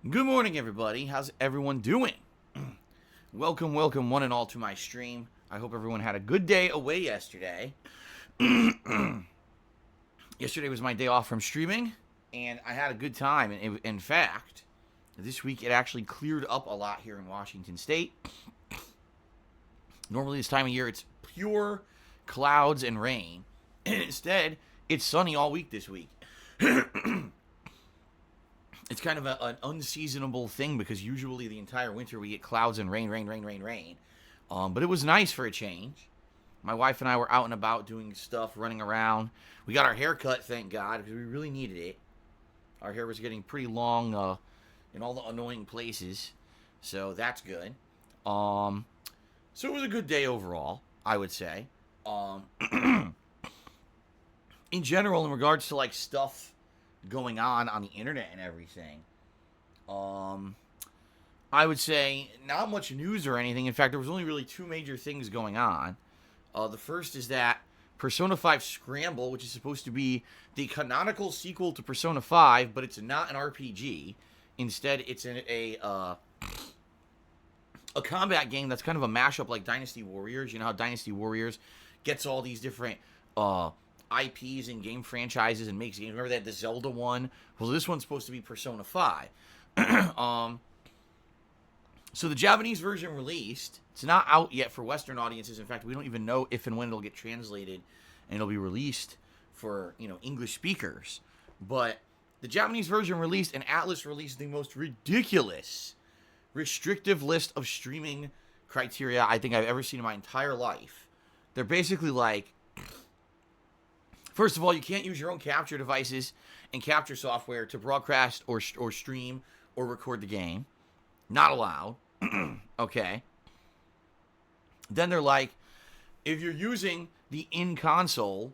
Good morning, everybody. How's everyone doing? Welcome, one and all to my stream. I hope everyone had a good day away yesterday. Yesterday was my day off from streaming, and I had a good time. And in fact, this week it actually cleared up a lot here in Washington State. Normally, this time of year, it's pure clouds and rain. And instead, it's sunny all week this week. It's kind of an unseasonable thing because usually the entire winter we get clouds and rain. But it was nice for a change. My wife and I were out and about doing stuff, running around. We got our hair cut, thank God, because we really needed it. Our hair was getting pretty long in all the annoying places, so that's good. So it was a good day overall, I would say. In general, in regards to like stuff going on the internet and everything, I would say not much news or anything. In fact, there was only really two major things going on. The first is that Persona 5 Scramble, which is supposed to be the canonical sequel to Persona 5, but it's not an RPG. Instead, it's a combat game that's kind of a mashup like Dynasty Warriors. You know how Dynasty Warriors gets all these different IPs and game franchises and makes games. Remember they had the Zelda one? Well, this one's supposed to be Persona 5. So the Japanese version released. It's not out yet for Western audiences. In fact, we don't even know if and when it'll get translated and it'll be released for, English speakers. But the Japanese version released, and Atlas released the most ridiculous, restrictive list of streaming criteria I think I've ever seen in my entire life. They're basically like, first of all, you can't use your own capture devices and capture software to broadcast or stream or record the game. Not allowed. Okay. Then they're like, if you're using the in-console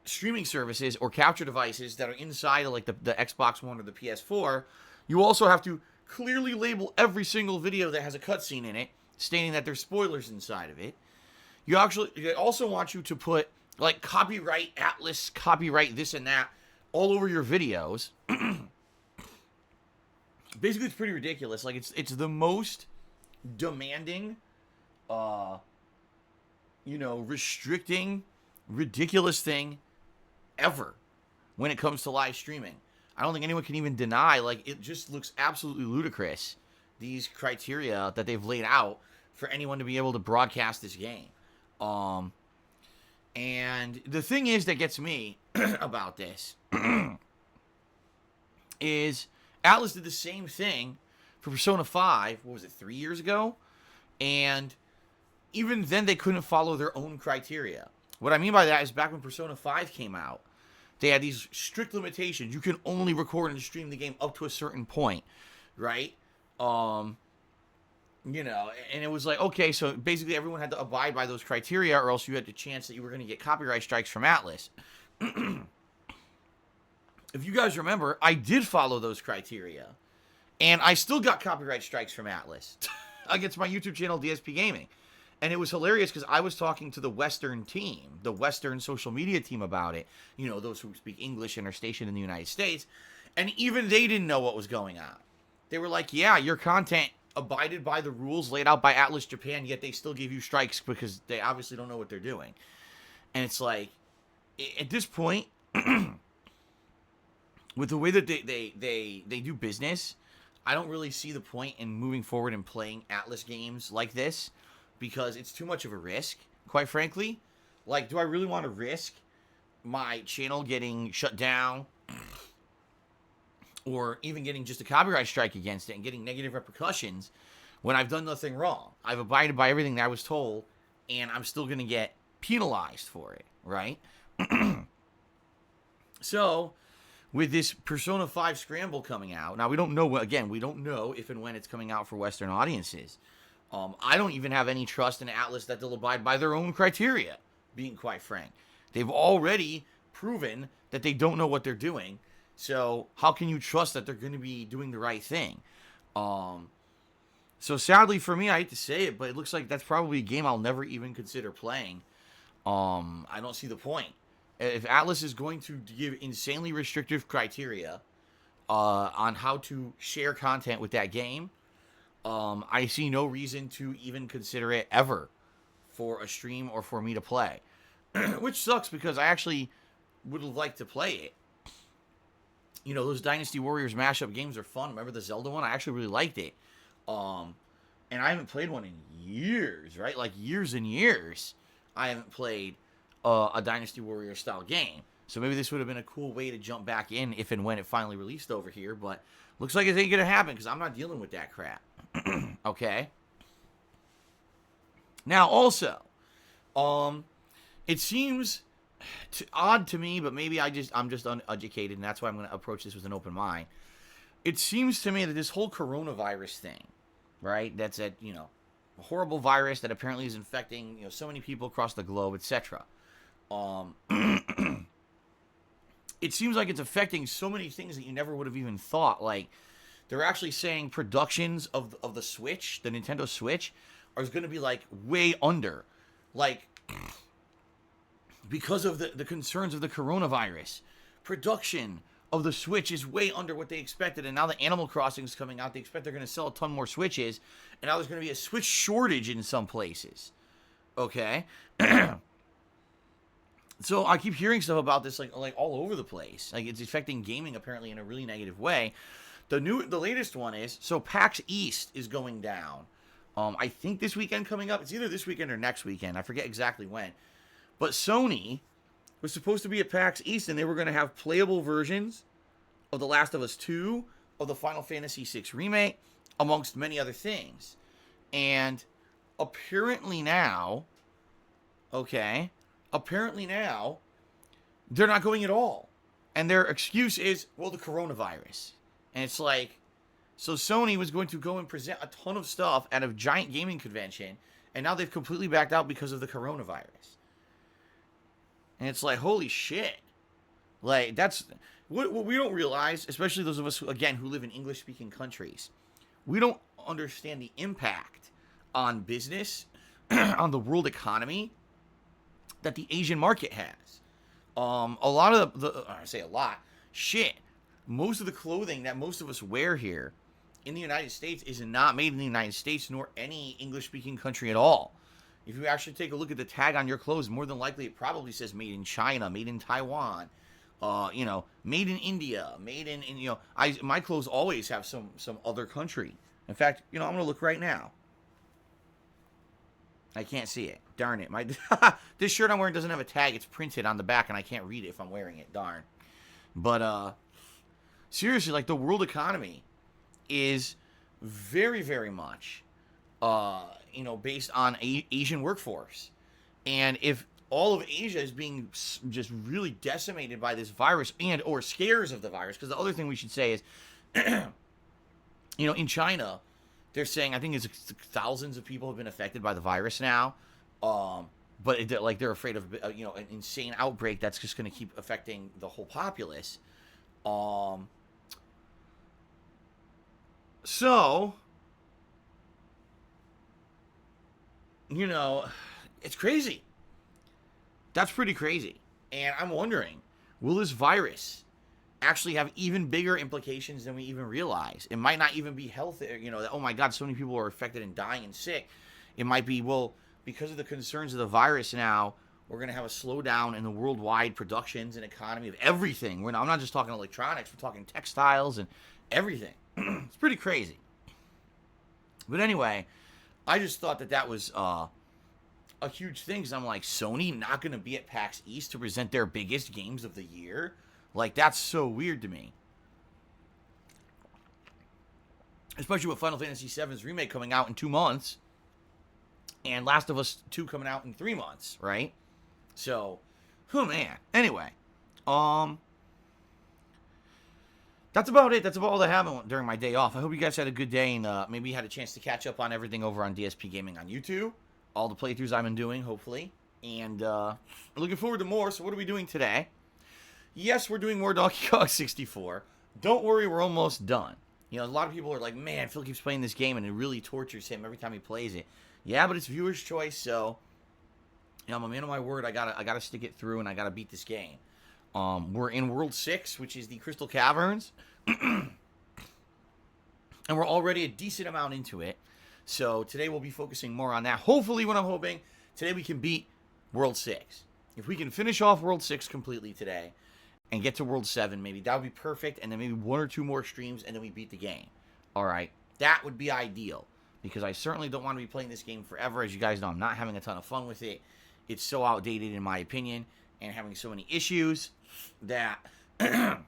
streaming services or capture devices that are inside of like the Xbox One or the PS4, you also have to clearly label every single video that has a cutscene in it, stating that there's spoilers inside of it. They also want you to put like copyright Atlas, copyright this and that all over your videos. Basically, it's pretty ridiculous. Like it's the most demanding, restricting, ridiculous thing ever when it comes to live streaming. I don't think anyone can even deny. Like, it just looks absolutely ludicrous, these criteria that they've laid out for anyone to be able to broadcast this game. And the thing is that gets me about this is Atlas did the same thing for Persona 5, 3 years ago? And even then they couldn't follow their own criteria. What I mean by that is back when Persona 5 came out, they had these strict limitations. You can only record and stream the game up to a certain point, right? And it was like, okay, so basically everyone had to abide by those criteria or else you had the chance that you were going to get copyright strikes from Atlas. If you guys remember, I did follow those criteria, and I still got copyright strikes from Atlas against my YouTube channel, DSPGaming. And it was hilarious because I was talking to the Western team, the Western social media team about it, those who speak English and are stationed in the United States, and even they didn't know what was going on. They were like, yeah, your content abided by the rules laid out by Atlas Japan, yet they still give you strikes because they obviously don't know what they're doing. And it's like, at this point, with the way that they do business, I don't really see the point in moving forward and playing Atlas games like this because it's too much of a risk, quite frankly. Like, do I really want to risk my channel getting shut down or even getting just a copyright strike against it and getting negative repercussions when I've done nothing wrong? I've abided by everything that I was told, and I'm still going to get penalized for it, right? So, with this Persona 5 Scramble coming out, now we don't know if and when it's coming out for Western audiences. I don't even have any trust in Atlas that they'll abide by their own criteria, being quite frank. They've already proven that they don't know what they're doing, so how can you trust that they're going to be doing the right thing? So sadly for me, I hate to say it, but it looks like that's probably a game I'll never even consider playing. I don't see the point. If Atlas is going to give insanely restrictive criteria, on how to share content with that game. I see no reason to even consider it ever for a stream or for me to play, which sucks because I actually would have liked to play it. You know, those Dynasty Warriors mashup games are fun. Remember the Zelda one? I actually really liked it. And I haven't played one in years, right? Like years and years. I haven't played a Dynasty Warrior style game. So maybe this would have been a cool way to jump back in if and when it finally released over here. But looks like it ain't going to happen because I'm not dealing with that crap. Okay? Now, also, it seems odd to me, but maybe I'm just uneducated, and that's why I'm going to approach this with an open mind. It seems to me that this whole coronavirus thing, right? That's a horrible virus that apparently is infecting so many people across the globe, etc. It seems like it's affecting so many things that you never would have even thought. Like, they're actually saying productions of the Switch, the Nintendo Switch, are going to be like way under, like, because of the concerns of the coronavirus. Production of the Switch is way under what they expected, and now the Animal Crossing is coming out. They expect they're going to sell a ton more Switches, and now there's going to be a Switch shortage in some places. Okay? So I keep hearing stuff about this like all over the place. Like, it's affecting gaming apparently in a really negative way. The latest one is, so PAX East is going down. I think this weekend coming up. It's either this weekend or next weekend. I forget exactly when. But Sony was supposed to be at PAX East, and they were going to have playable versions of The Last of Us 2, of the Final Fantasy VI Remake, amongst many other things. And apparently now, they're not going at all. And their excuse is, well, the coronavirus. And it's like, so Sony was going to go and present a ton of stuff at a giant gaming convention, and now they've completely backed out because of the coronavirus. And it's like, holy shit. Like, that's what we don't realize, especially those of us, who live in English-speaking countries. We don't understand the impact on business, on the world economy, that the Asian market has. A lot of most of the clothing that most of us wear here in the United States is not made in the United States, nor any English-speaking country at all. If you actually take a look at the tag on your clothes, more than likely it probably says made in China, made in Taiwan, made in India, made in my clothes always have some other country. In fact, I'm going to look right now. I can't see it. Darn it. This shirt I'm wearing doesn't have a tag. It's printed on the back, and I can't read it if I'm wearing it. Darn. But, seriously, like, the world economy is very, very much, based on Asian workforce. And if all of Asia is being just really decimated by this virus and or scares of the virus, because the other thing we should say is, in China, they're saying, I think it's thousands of people have been affected by the virus now. But they're afraid of, an insane outbreak that's just going to keep affecting the whole populace. So, it's crazy. That's pretty crazy. And I'm wondering, will this virus actually have even bigger implications than we even realize? It might not even be health, oh my God, so many people are affected and dying and sick. It might be, well, because of the concerns of the virus now, we're going to have a slowdown in the worldwide productions and economy of everything. I'm not just talking electronics, we're talking textiles and everything. It's pretty crazy. But anyway, I just thought that was a huge thing, because I'm like, Sony not going to be at PAX East to present their biggest games of the year? Like, that's so weird to me. Especially with Final Fantasy VII's remake coming out in 2 months, and Last of Us 2 coming out in 3 months, right? So, oh man. Anyway, that's about it. That's about all I have during my day off. I hope you guys had a good day, and maybe you had a chance to catch up on everything over on DSPGaming on YouTube. All the playthroughs I've been doing, hopefully. And looking forward to more. So what are we doing today? Yes, we're doing more Donkey Kong 64. Don't worry, we're almost done. A lot of people are like, man, Phil keeps playing this game, and it really tortures him every time he plays it. Yeah, but it's viewer's choice, so I'm a man of my word. I gotta stick it through, and I gotta beat this game. We're in World 6, which is the Crystal Caverns. And we're already a decent amount into it. So today we'll be focusing more on that. Hopefully, what I'm hoping, today we can beat World 6. If we can finish off World 6 completely today and get to World 7, maybe that would be perfect. And then maybe 1 or 2 more streams and then we beat the game. All right. That would be ideal. Because I certainly don't want to be playing this game forever. As you guys know, I'm not having a ton of fun with it. It's so outdated in my opinion. And having so many issues that at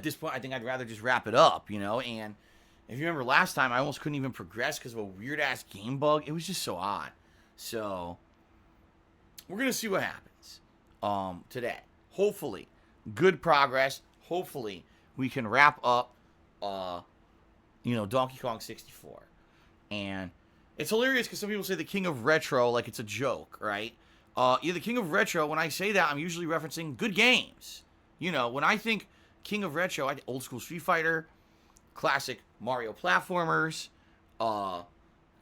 this point, I think I'd rather just wrap it up, you know? And if you remember last time, I almost couldn't even progress because of a weird-ass game bug. It was just so odd. So, we're going to see what happens today. Hopefully, good progress. Hopefully, we can wrap up, Donkey Kong 64. And it's hilarious because some people say the king of retro like it's a joke, right? The king of retro, when I say that, I'm usually referencing good games. You know, when I think king of retro, I think old school Street Fighter, classic Mario platformers,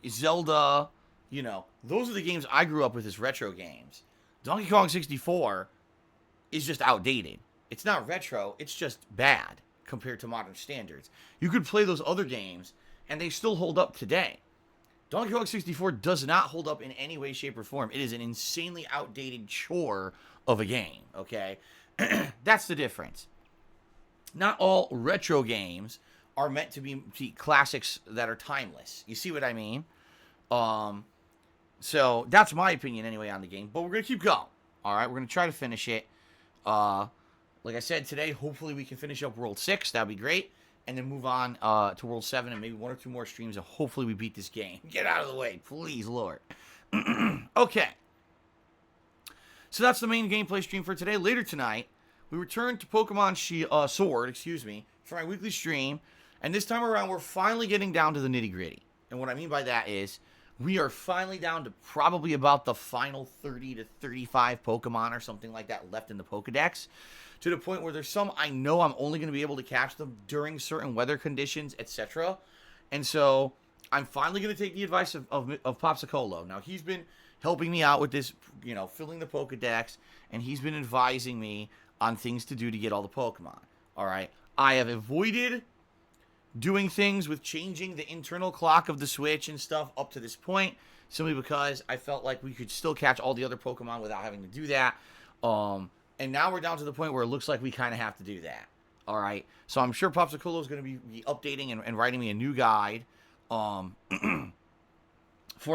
Zelda, those are the games I grew up with as retro games. Donkey Kong 64 is just outdated. It's not retro, it's just bad compared to modern standards. You could play those other games, and they still hold up today. Donkey Kong 64 does not hold up in any way, shape, or form. It is an insanely outdated chore of a game, okay? That's the difference. Not all retro games are meant to be classics that are timeless. You see what I mean? So that's my opinion anyway on the game. But we're going to keep going. All right, we're going to try to finish it. Like I said, today, hopefully we can finish up World 6. That would be great. And then move on to World 7 and maybe 1 or 2 more streams. And hopefully we beat this game. Get out of the way. Please, Lord. Okay. So that's the main gameplay stream for today. Later tonight, we return to Pokemon Sword, for my weekly stream. And this time around, we're finally getting down to the nitty-gritty. And what I mean by that is, we are finally down to probably about the final 30 to 35 Pokemon or something like that left in the Pokedex. To the point where there's some I know I'm only going to be able to catch them during certain weather conditions, etc. And so, I'm finally going to take the advice of Popsicolo. Now, he's been helping me out with this, filling the Pokedex. And he's been advising me on things to do to get all the Pokemon. Alright? I have avoided doing things with changing the internal clock of the Switch and stuff up to this point, simply because I felt like we could still catch all the other Pokemon without having to do that. And now we're down to the point where it looks like we kind of have to do that. All right. So I'm sure Popsicolo is going to be updating and writing me a new guide for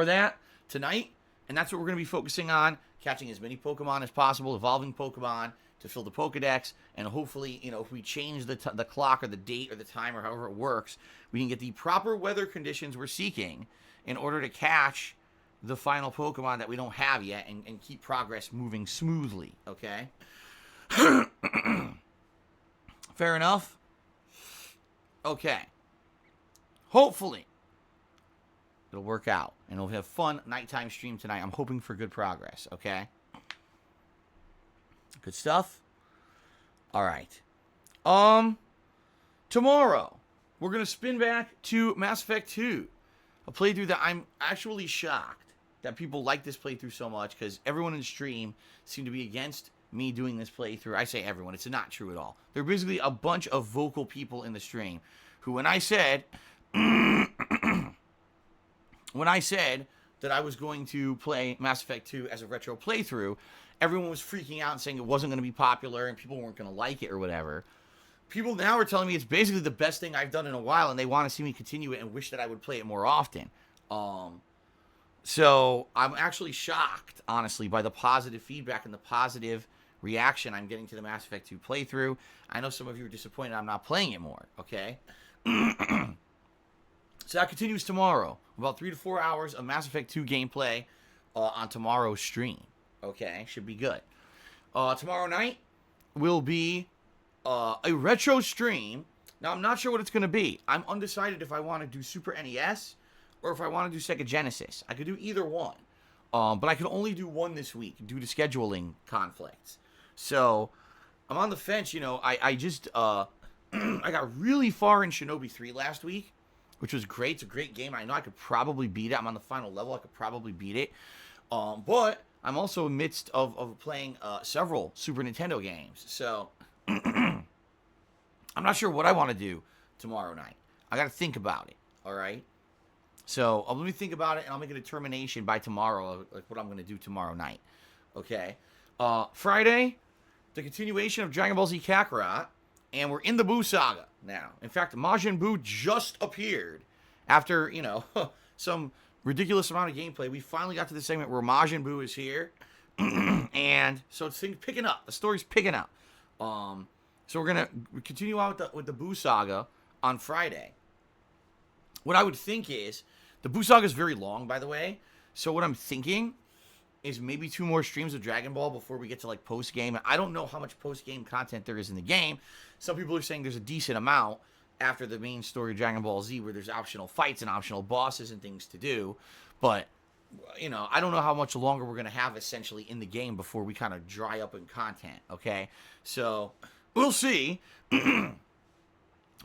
that tonight. And that's what we're going to be focusing on, catching as many Pokemon as possible, evolving Pokemon to fill the Pokedex, and hopefully, if we change the clock or the date or the time or however it works, we can get the proper weather conditions we're seeking in order to catch the final Pokemon that we don't have yet and keep progress moving smoothly, okay? Fair enough? Okay. Hopefully, it'll work out, and we'll have fun nighttime stream tonight. I'm hoping for good progress, okay? Good stuff. All right. Tomorrow, we're going to spin back to Mass Effect 2. A playthrough that I'm actually shocked that people like this playthrough so much, because everyone in the stream seemed to be against me doing this playthrough. I say everyone. It's not true at all. There are basically a bunch of vocal people in the stream who, when I said that I was going to play Mass Effect 2 as a retro playthrough, everyone was freaking out and saying it wasn't going to be popular and people weren't going to like it or whatever. People now are telling me it's basically the best thing I've done in a while, and they want to see me continue it and wish that I would play it more often. So I'm actually shocked, honestly, by the positive feedback and the positive reaction I'm getting to the Mass Effect 2 playthrough. I know some of you are disappointed I'm not playing it more, okay? So that continues tomorrow. About 3 to 4 hours of Mass Effect 2 gameplay on tomorrow's stream. Okay, should be good. Tomorrow night will be a retro stream. Now, I'm not sure what it's going to be. I'm undecided if I want to do Super NES or if I want to do Sega Genesis. I could do either one. But I can only do one this week due to scheduling conflicts. So, I'm on the fence. I just I got really far in Shinobi 3 last week, which was great. It's a great game. I know I could probably beat it. I'm on the final level. I could probably beat it. But I'm also amidst of playing several Super Nintendo games. So I'm not sure what I want to do tomorrow night. I got to think about it. All right. So let me think about it, and I'll make a determination by tomorrow, like what I'm going to do tomorrow night. Okay. Friday, the continuation of Dragon Ball Z Kakarot, and we're in the Buu Saga now. In fact, Majin Buu just appeared after, some ridiculous amount of gameplay. We finally got to the segment where Majin Buu is here, and so it's picking up. The story's picking up. So we're gonna continue on with the Buu Saga on Friday. What I would think is, the Buu Saga is very long, by the way. So what I'm thinking is maybe 2 more streams of Dragon Ball before we get to like post game. I don't know how much post game content there is in the game. Some people are saying there's a decent amount after the main story of Dragon Ball Z, where there's optional fights and optional bosses and things to do. But I don't know how much longer we're gonna have essentially in the game before we kind of dry up in content. Okay, so we'll see.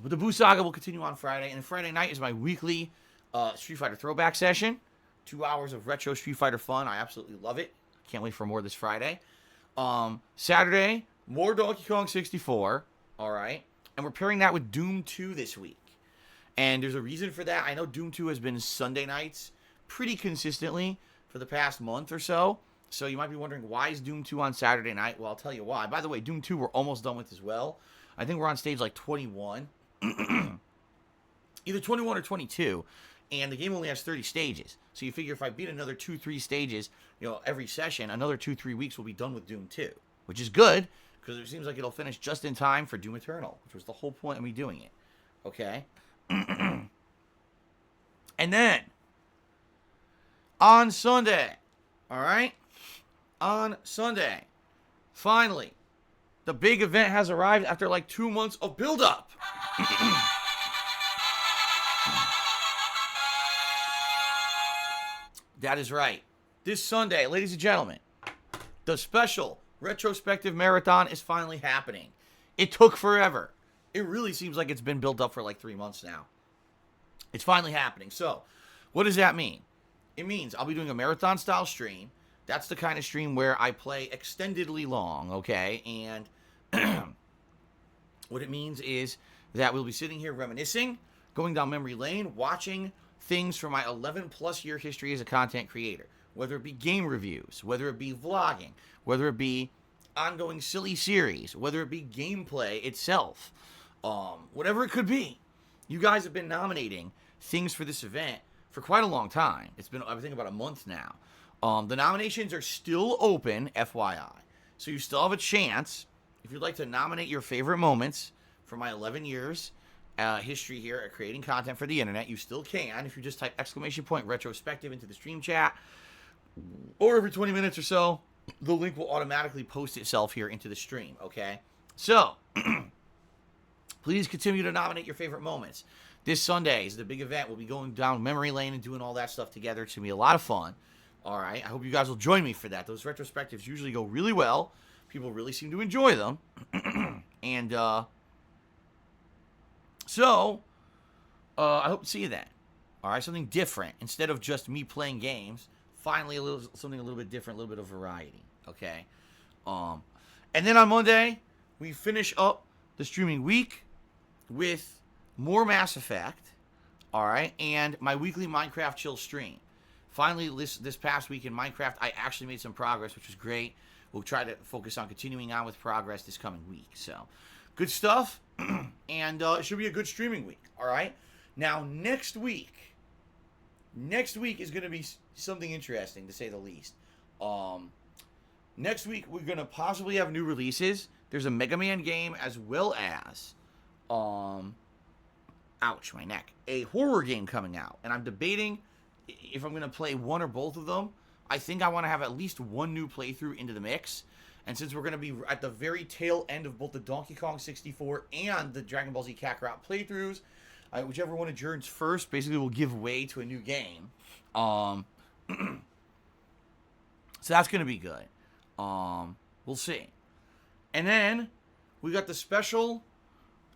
But the Buu Saga will continue on Friday, and Friday night is my weekly Street Fighter throwback session. 2 hours of retro Street Fighter fun. I absolutely love it. Can't wait for more this Friday. Saturday, more Donkey Kong 64. All right. And we're pairing that with Doom 2 this week. And there's a reason for that. I know Doom 2 has been Sunday nights pretty consistently for the past month or so. So you might be wondering, why is Doom 2 on Saturday night? Well, I'll tell you why. By the way, Doom 2 we're almost done with as well. I think we're on stage like 21. Either 21 or 22. And the game only has 30 stages. So you figure if I beat another 2-3 stages, every session, another 2-3 weeks will be done with Doom 2. Which is good, because it seems like it'll finish just in time for Doom Eternal, which was the whole point of me doing it. Okay? And then, on Sunday, alright? On Sunday, finally, the big event has arrived after like 2 months of build-up. That is right. This Sunday, ladies and gentlemen, the special Retrospective Marathon is finally happening. It took forever. It really seems like it's been built up for like 3 months now. It's finally happening. So, what does that mean? It means I'll be doing a marathon-style stream. That's the kind of stream where I play extendedly long, okay? And what it means is that we'll be sitting here reminiscing, going down memory lane, watching things from my 11-plus year history as a content creator. Whether it be game reviews, whether it be vlogging, whether it be ongoing silly series, whether it be gameplay itself, whatever it could be. You guys have been nominating things for this event for quite a long time. It's been, I think, about a month now. The nominations are still open, FYI. So you still have a chance, if you'd like to nominate your favorite moments from my 11 years history here at creating content for the internet. You still can if you just type !retrospective into the stream chat. Or every 20 minutes or so, the link will automatically post itself here into the stream, okay? So, please continue to nominate your favorite moments. This Sunday is the big event. We'll be going down memory lane and doing all that stuff together. It's going to be a lot of fun. All right? I hope you guys will join me for that. Those retrospectives usually go really well. People really seem to enjoy them. And, so, I hope to see you then. All right? Something different. Instead of just me playing games, finally something a little bit different, a little bit of variety. Okay? And then on Monday, we finish up the streaming week with more Mass Effect, all right, and my weekly Minecraft chill stream. Finally, this past week in Minecraft, I actually made some progress, which was great. We'll try to focus on continuing on with progress this coming week. So, good stuff, and it should be a good streaming week, all right? Now, next week is going to be something interesting, to say the least. Next week, we're going to possibly have new releases. There's a Mega Man game, as well as, ouch, my neck, a horror game coming out. And I'm debating if I'm going to play one or both of them. I think I want to have at least one new playthrough into the mix. And since we're going to be at the very tail end of both the Donkey Kong 64 and the Dragon Ball Z Kakarot playthroughs, whichever one adjourns first basically will give way to a new game. So that's going to be good. We'll see. And then we got the special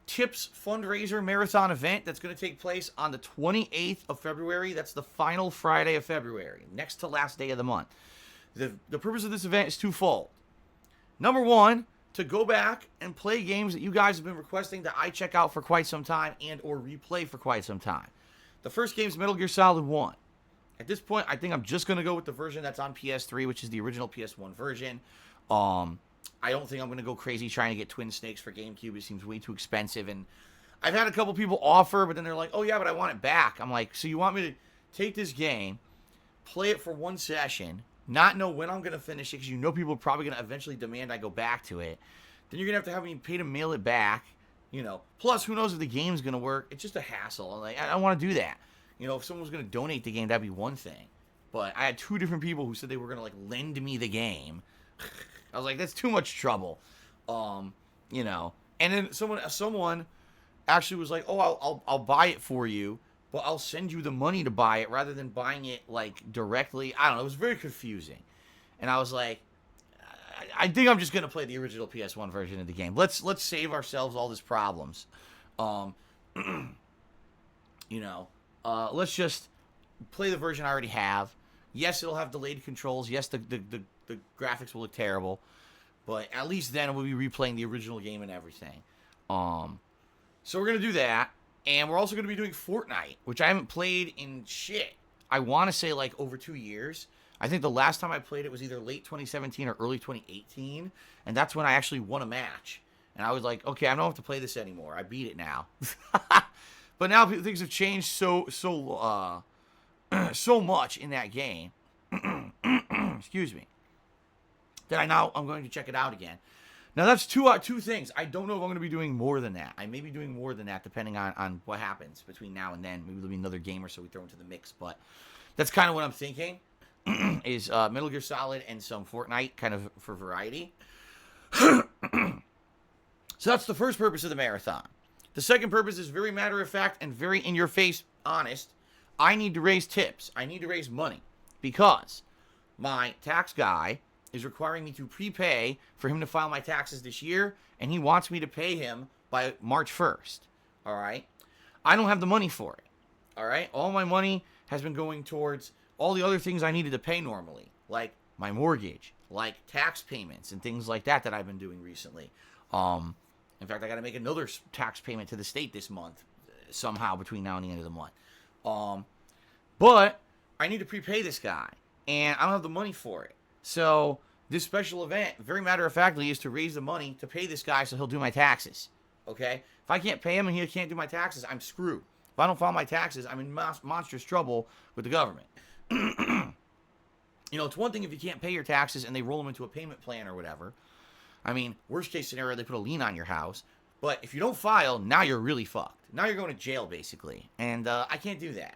Tips fundraiser marathon event that's going to take place on the 28th of February. That's the final Friday of February, next to last day of the month. The purpose of this event is twofold. Number one, to go back and play games that you guys have been requesting that I check out for quite some time and or replay for quite some time. The first game is Metal Gear Solid 1. At this point, I think I'm just going to go with the version that's on PS3, which is the original PS1 version. I don't think I'm going to go crazy trying to get Twin Snakes for GameCube. It seems way too expensive. And I've had a couple people offer, but then they're like, oh, yeah, but I want it back. I'm like, so you want me to take this game, play it for one session, not know when I'm going to finish it, because you know people are probably going to eventually demand I go back to it. Then you're going to have me pay to mail it back. Plus, who knows if the game's going to work. It's just a hassle. Like, I don't want to do that. If someone was going to donate the game, that'd be one thing. But I had two different people who said they were going to, lend me the game. I was like, that's too much trouble. And then someone actually was like, oh, I'll buy it for you, but I'll send you the money to buy it rather than buying it, directly. I don't know. It was very confusing. And I was like, I think I'm just going to play the original PS1 version of the game. Let's save ourselves all these problems. Let's just play the version I already have. Yes, it'll have delayed controls. Yes, the graphics will look terrible. But at least then we'll be replaying the original game and everything. So we're going to do that. And we're also going to be doing Fortnite, which I haven't played in shit. I want to say over 2 years. I think the last time I played it was either late 2017 or early 2018. And that's when I actually won a match. And I was like, okay, I don't have to play this anymore. I beat it now. But now things have changed so much in that game. Excuse me. That I'm going to check it out again. Now that's two things. I don't know if I'm going to be doing more than that. I may be doing more than that depending on what happens between now and then. Maybe there'll be another game or so we throw into the mix. But that's kind of what I'm thinking. Is Metal Gear Solid and some Fortnite kind of for variety. So that's the first purpose of the marathon. The second purpose is very matter-of-fact and very in-your-face honest. I need to raise tips. I need to raise money because my tax guy is requiring me to prepay for him to file my taxes this year, and he wants me to pay him by March 1st. All right? I don't have the money for it. All right? All my money has been going towards all the other things I needed to pay normally, like my mortgage, like tax payments and things like that I've been doing recently. In fact, I got to make another tax payment to the state this month, somehow between now and the end of the month. But I need to prepay this guy, and I don't have the money for it. So this special event, very matter-of-factly, is to raise the money to pay this guy so he'll do my taxes. Okay? If I can't pay him and he can't do my taxes, I'm screwed. If I don't file my taxes, I'm in monstrous trouble with the government. It's one thing if you can't pay your taxes and they roll them into a payment plan or whatever. I mean, worst case scenario, they put a lien on your house. But if you don't file, now you're really fucked. Now you're going to jail, basically. And I can't do that.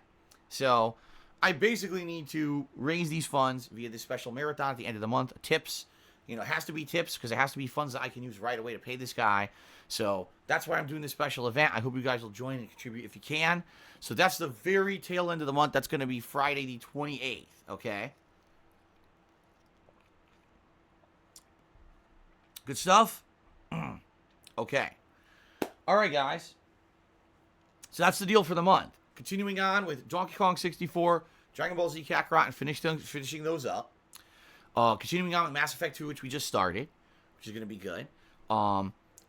So I basically need to raise these funds via this special marathon at the end of the month. Tips. It has to be tips because it has to be funds that I can use right away to pay this guy. So that's why I'm doing this special event. I hope you guys will join and contribute if you can. So that's the very tail end of the month. That's going to be Friday the 28th. Okay? Good stuff? Okay. All right, guys. So that's the deal for the month. Continuing on with Donkey Kong 64, Dragon Ball Z Kakarot, and finishing those up. Continuing on with Mass Effect 2, which we just started, which is going to be good.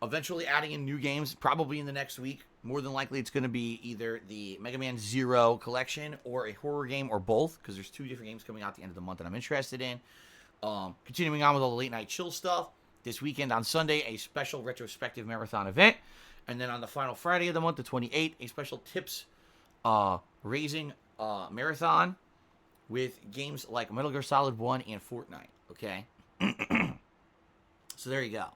Eventually adding in new games, probably in the next week. More than likely, it's going to be either the Mega Man Zero collection or a horror game or both, because there's 2 different games coming out at the end of the month that I'm interested in. Continuing on with all the late night chill stuff. This weekend on Sunday, a special retrospective marathon event. And then on the final Friday of the month, the 28th, a special tips raising marathon with games like Metal Gear Solid 1 and Fortnite. Okay? So there you go.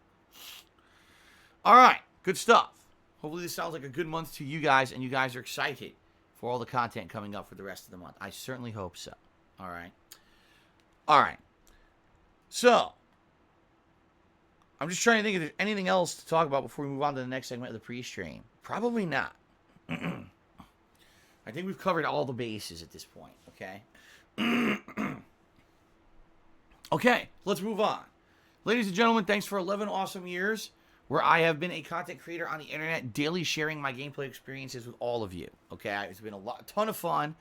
All right. Good stuff. Hopefully this sounds like a good month to you guys, and you guys are excited for all the content coming up for the rest of the month. I certainly hope so. All right. All right. So I'm just trying to think if there's anything else to talk about before we move on to the next segment of the pre-stream. Probably not. I think we've covered all the bases at this point, okay? Okay, let's move on. Ladies and gentlemen, thanks for 11 awesome years where I have been a content creator on the internet, daily sharing my gameplay experiences with all of you, okay? It's been a ton of fun.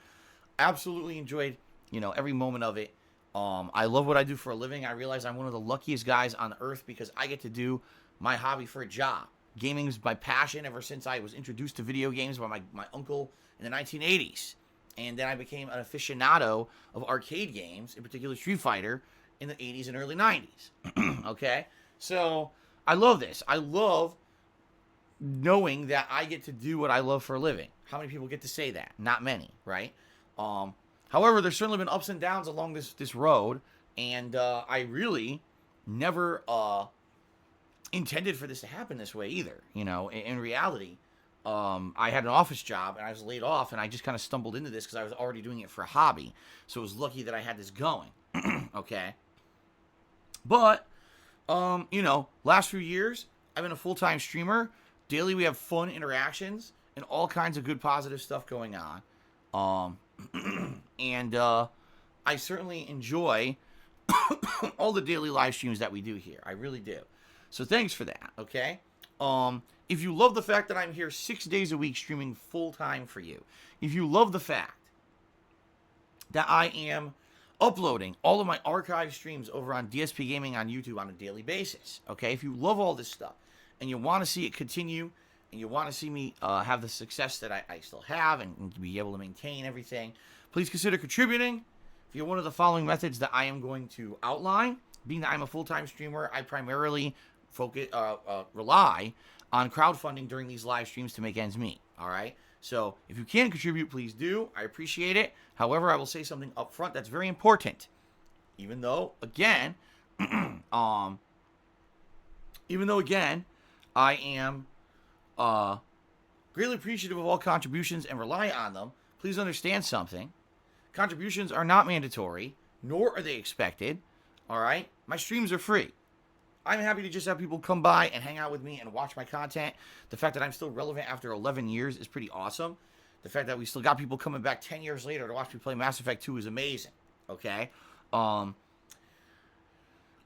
Absolutely enjoyed, every moment of it. I love what I do for a living. I realize I'm one of the luckiest guys on earth because I get to do my hobby for a job. Gaming is my passion ever since I was introduced to video games by my uncle in the 1980s. And then I became an aficionado of arcade games, in particular Street Fighter, in the 80s and early 90s. Okay? So, I love this. I love knowing that I get to do what I love for a living. How many people get to say that? Not many, right? However, there's certainly been ups and downs along this road, and I really never intended for this to happen this way either. You know, in reality, I had an office job, and I was laid off, and I just kind of stumbled into this because I was already doing it for a hobby. So it was lucky that I had this going. Okay? But, you know, last few years, I've been a full-time streamer. Daily, we have fun interactions and all kinds of good positive stuff going on. And I certainly enjoy all the daily live streams that we do here. I really do. So thanks for that, okay? If you love the fact that I'm here 6 days a week streaming full-time for you, if you love the fact that I am uploading all of my archive streams over on DSPGaming on YouTube on a daily basis, okay? If you love all this stuff and you want to see it continue and you want to see me have the success that I still have and be able to maintain everything, please consider contributing via one of the following methods that I am going to outline. Being that I'm a full-time streamer, I primarily rely on crowdfunding during these live streams to make ends meet, all right? So if you can contribute, please do. I appreciate it. However, I will say something up front that's very important. Even though, again, I am greatly appreciative of all contributions and rely on them, please understand something. Contributions are not mandatory, nor are they expected, all right? My streams are free. I'm happy to just have people come by and hang out with me and watch my content. The fact that I'm still relevant after 11 years is pretty awesome. The fact that we still got people coming back 10 years later to watch me play Mass Effect 2 is amazing, okay? I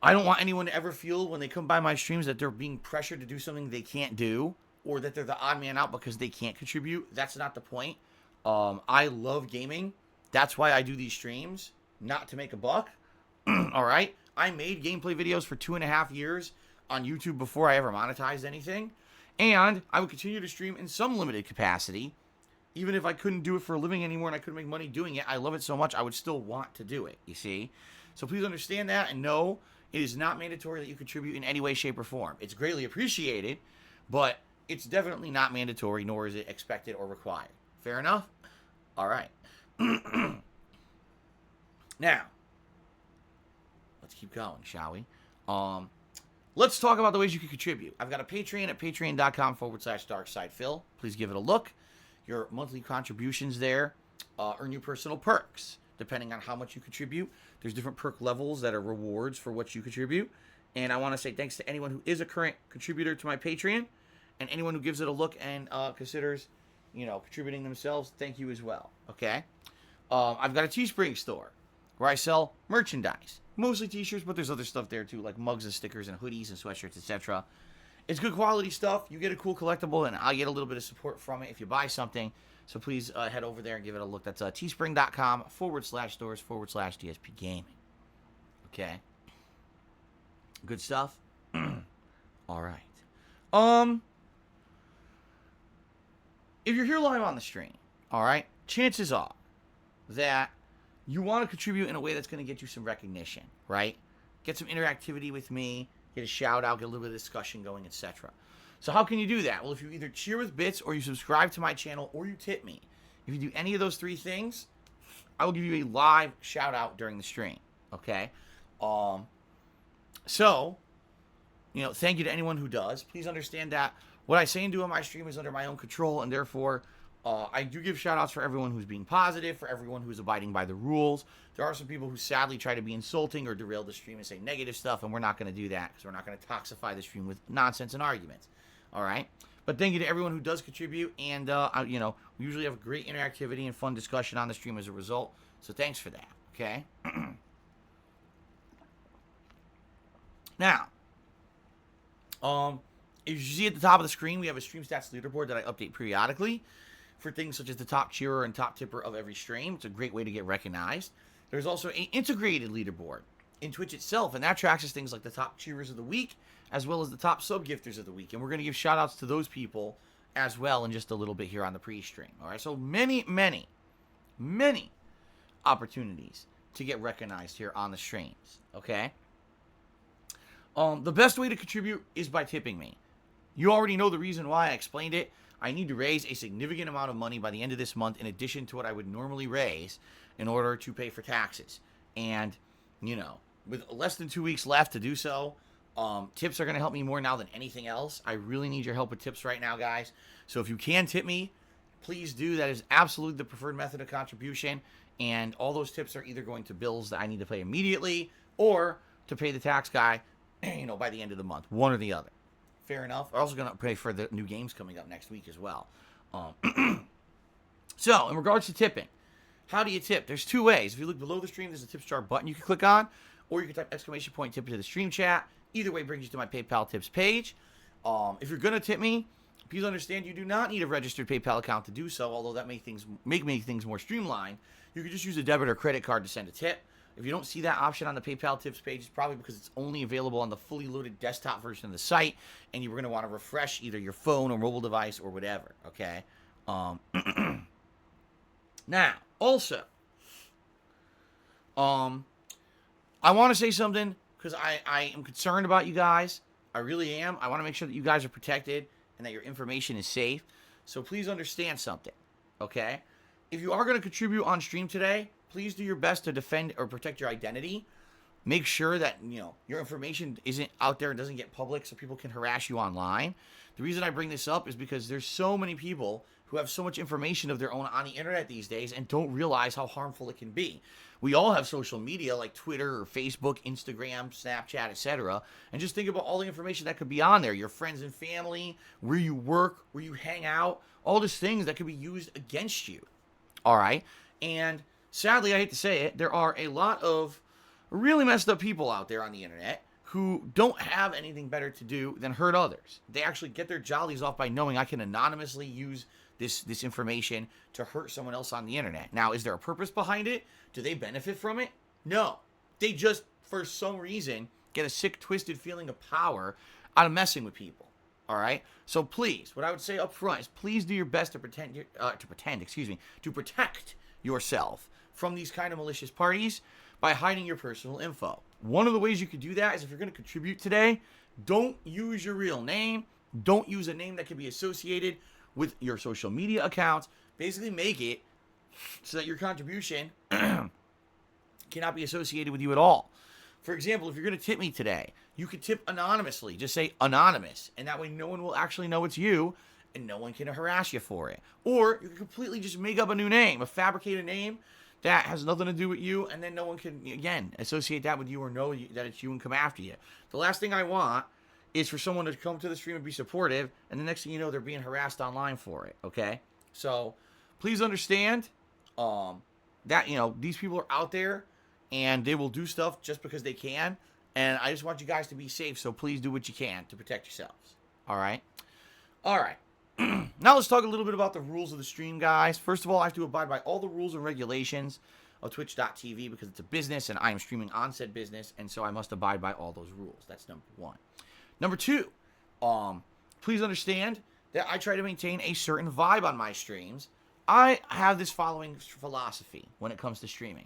don't want anyone to ever feel when they come by my streams that they're being pressured to do something they can't do or that they're the odd man out because they can't contribute. That's not the point. I love gaming. That's why I do these streams, not to make a buck, all right? I made gameplay videos for 2.5 years on YouTube before I ever monetized anything. And I would continue to stream in some limited capacity. Even if I couldn't do it for a living anymore and I couldn't make money doing it, I love it so much I would still want to do it, you see? So please understand that and know it is not mandatory that you contribute in any way, shape, or form. It's greatly appreciated, but it's definitely not mandatory, nor is it expected or required. Fair enough? All right. Now, let's keep going, shall we? Let's talk about the ways you can contribute. I've got a Patreon at patreon.com/darksidephil. Please give it a look. Your monthly contributions there earn you personal perks. Depending on how much you contribute, there's different perk levels that are rewards for what you contribute. And I want to say thanks to anyone who is a current contributor to my Patreon and anyone who gives it a look and considers, contributing themselves. Thank you as well, okay? I've got a Teespring store where I sell merchandise. Mostly t-shirts, but there's other stuff there too, like mugs and stickers and hoodies and sweatshirts, etc. It's good quality stuff. You get a cool collectible, and I get a little bit of support from it if you buy something. So please head over there and give it a look. That's teespring.com/stores/DSPGaming. Okay. Good stuff? All right. If you're here live on the stream, all right, chances are that you want to contribute in a way that's going to get you some recognition, right? Get some interactivity with me, get a shout out, get a little bit of discussion going, etc. So how can you do that? Well, if you either cheer with bits or you subscribe to my channel or you tip me. If you do any of those three things, I will give you a live shout out during the stream, okay? So, thank you to anyone who does. Please understand that what I say and do on my stream is under my own control, and therefore, I do give shout-outs for everyone who's being positive, for everyone who's abiding by the rules. There are some people who sadly try to be insulting or derail the stream and say negative stuff, and we're not going to do that because we're not going to toxify the stream with nonsense and arguments. All right? But thank you to everyone who does contribute, and, we usually have great interactivity and fun discussion on the stream as a result, so thanks for that, okay? Now, as you see at the top of the screen, we have a stream stats leaderboard that I update periodically for things such as the top cheerer and top tipper of every stream. It's a great way to get recognized. There's also an integrated leaderboard in Twitch itself, and that tracks things like the top cheerers of the week, as well as the top sub-gifters of the week. And we're going to give shout-outs to those people as well in just a little bit here on the pre-stream. All right, so many opportunities to get recognized here on the streams, okay? The best way to contribute is by tipping me. You already know the reason why. I explained it. I need to raise a significant amount of money by the end of this month in addition to what I would normally raise in order to pay for taxes. And, you know, with less than 2 weeks left to do so, tips are going to help me more now than anything else. I really need your help with tips right now, guys. So if you can tip me, please do. That is absolutely the preferred method of contribution. And all those tips are either going to bills that I need to pay immediately or to pay the tax guy, you know, by the end of the month. One or the other. Fair enough. I'm also going to pay for the new games coming up next week as well. So, in regards to tipping, how do you tip? There's two ways. If you look below the stream, there's a tips jar button you can click on, or you can type exclamation point tip into the stream chat. Either way brings you to my PayPal tips page. If you're going to tip me, please understand you do not need a registered PayPal account to do so, although that make things more streamlined. You can just use a debit or credit card to send a tip. If you don't see that option on the PayPal tips page, it's probably because it's only available on the fully loaded desktop version of the site, and you're going to want to refresh either your phone or mobile device or whatever, okay? Now, also, I want to say something because I am concerned about you guys. I really am. I want to make sure that you guys are protected and that your information is safe. So please understand something, okay? If you are going to contribute on stream today, please do your best to defend or protect your identity. Make sure that, you know, your information isn't out there and doesn't get public so people can harass you online. The reason I bring this up is because there's so many people who have so much information of their own on the internet these days and don't realize how harmful it can be. We all have social media like Twitter or Facebook, Instagram, Snapchat, etc. And just think about all the information that could be on there. Your friends and family, where you work, where you hang out, all these things that could be used against you. All right? And sadly, I hate to say it, there are a lot of really messed up people out there on the internet who don't have anything better to do than hurt others. They actually get their jollies off by knowing I can anonymously use this information to hurt someone else on the internet. Now, is there a purpose behind it? Do they benefit from it? No. They just, for some reason, get a sick, twisted feeling of power out of messing with people. All right? So please, what I would say up front is please do your best to protect yourself from these kind of malicious parties by hiding your personal info. One of the ways you could do that is if you're going to contribute today, don't use your real name. Don't use a name that can be associated with your social media accounts. Basically make it so that your contribution cannot be associated with you at all. For example, if you're going to tip me today, you could tip anonymously. Just say anonymous, and that way no one will actually know it's you, and no one can harass you for it. Or you can completely just make up a new name, a fabricated name that has nothing to do with you, and then no one can, again, associate that with you or know that it's you and come after you. The last thing I want is for someone to come to the stream and be supportive, and the next thing you know, they're being harassed online for it, okay? So please understand that, you know, these people are out there, and they will do stuff just because they can, and I just want you guys to be safe, so please do what you can to protect yourselves, all right? All right. Now let's talk a little bit about the rules of the stream, guys. First of all, I have to abide by all the rules and regulations of Twitch.tv because it's a business, and I am streaming on said business, and so I must abide by all those rules. That's number one. Number two, please understand that I try to maintain a certain vibe on my streams. I have this following philosophy when it comes to streaming.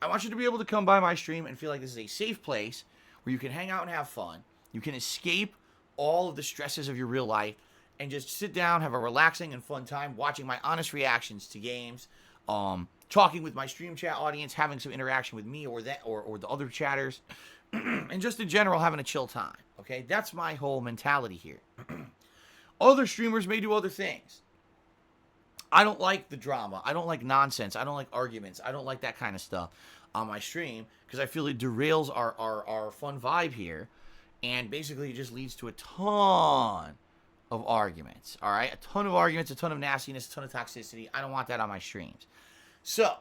I want you to be able to come by my stream and feel like this is a safe place where you can hang out and have fun. You can escape all of the stresses of your real life and just sit down, have a relaxing and fun time watching my honest reactions to games, talking with my stream chat audience, having some interaction with me or the other chatters, and just in general having a chill time. Okay, that's my whole mentality here. Other streamers may do other things. I don't like the drama. I don't like nonsense. I don't like arguments. I don't like that kind of stuff on my stream because I feel it derails our fun vibe here, and basically it just leads to a ton of arguments. All right, a ton of arguments, a ton of nastiness, a ton of toxicity. I don't want that on my streams. So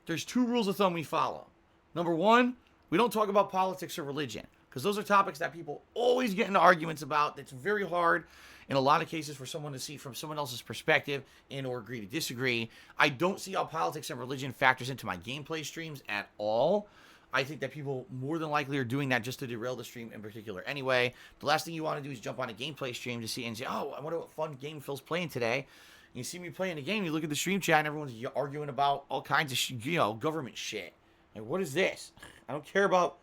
there's two rules of thumb we follow. Number one, we don't talk about politics or religion. because those are topics that people always get into arguments about. It's very hard in a lot of cases for someone to see from someone else's perspective and or agree to disagree. I don't see how politics and religion factors into my gameplay streams at all. I think that people more than likely are doing that just to derail the stream in particular. Anyway, the last thing you want to do is jump on a gameplay stream to see and say, oh, I wonder what fun game Phil's playing today. You see me playing a game, you look at the stream chat, and everyone's arguing about all kinds of, government shit. Like, what is this? I don't care about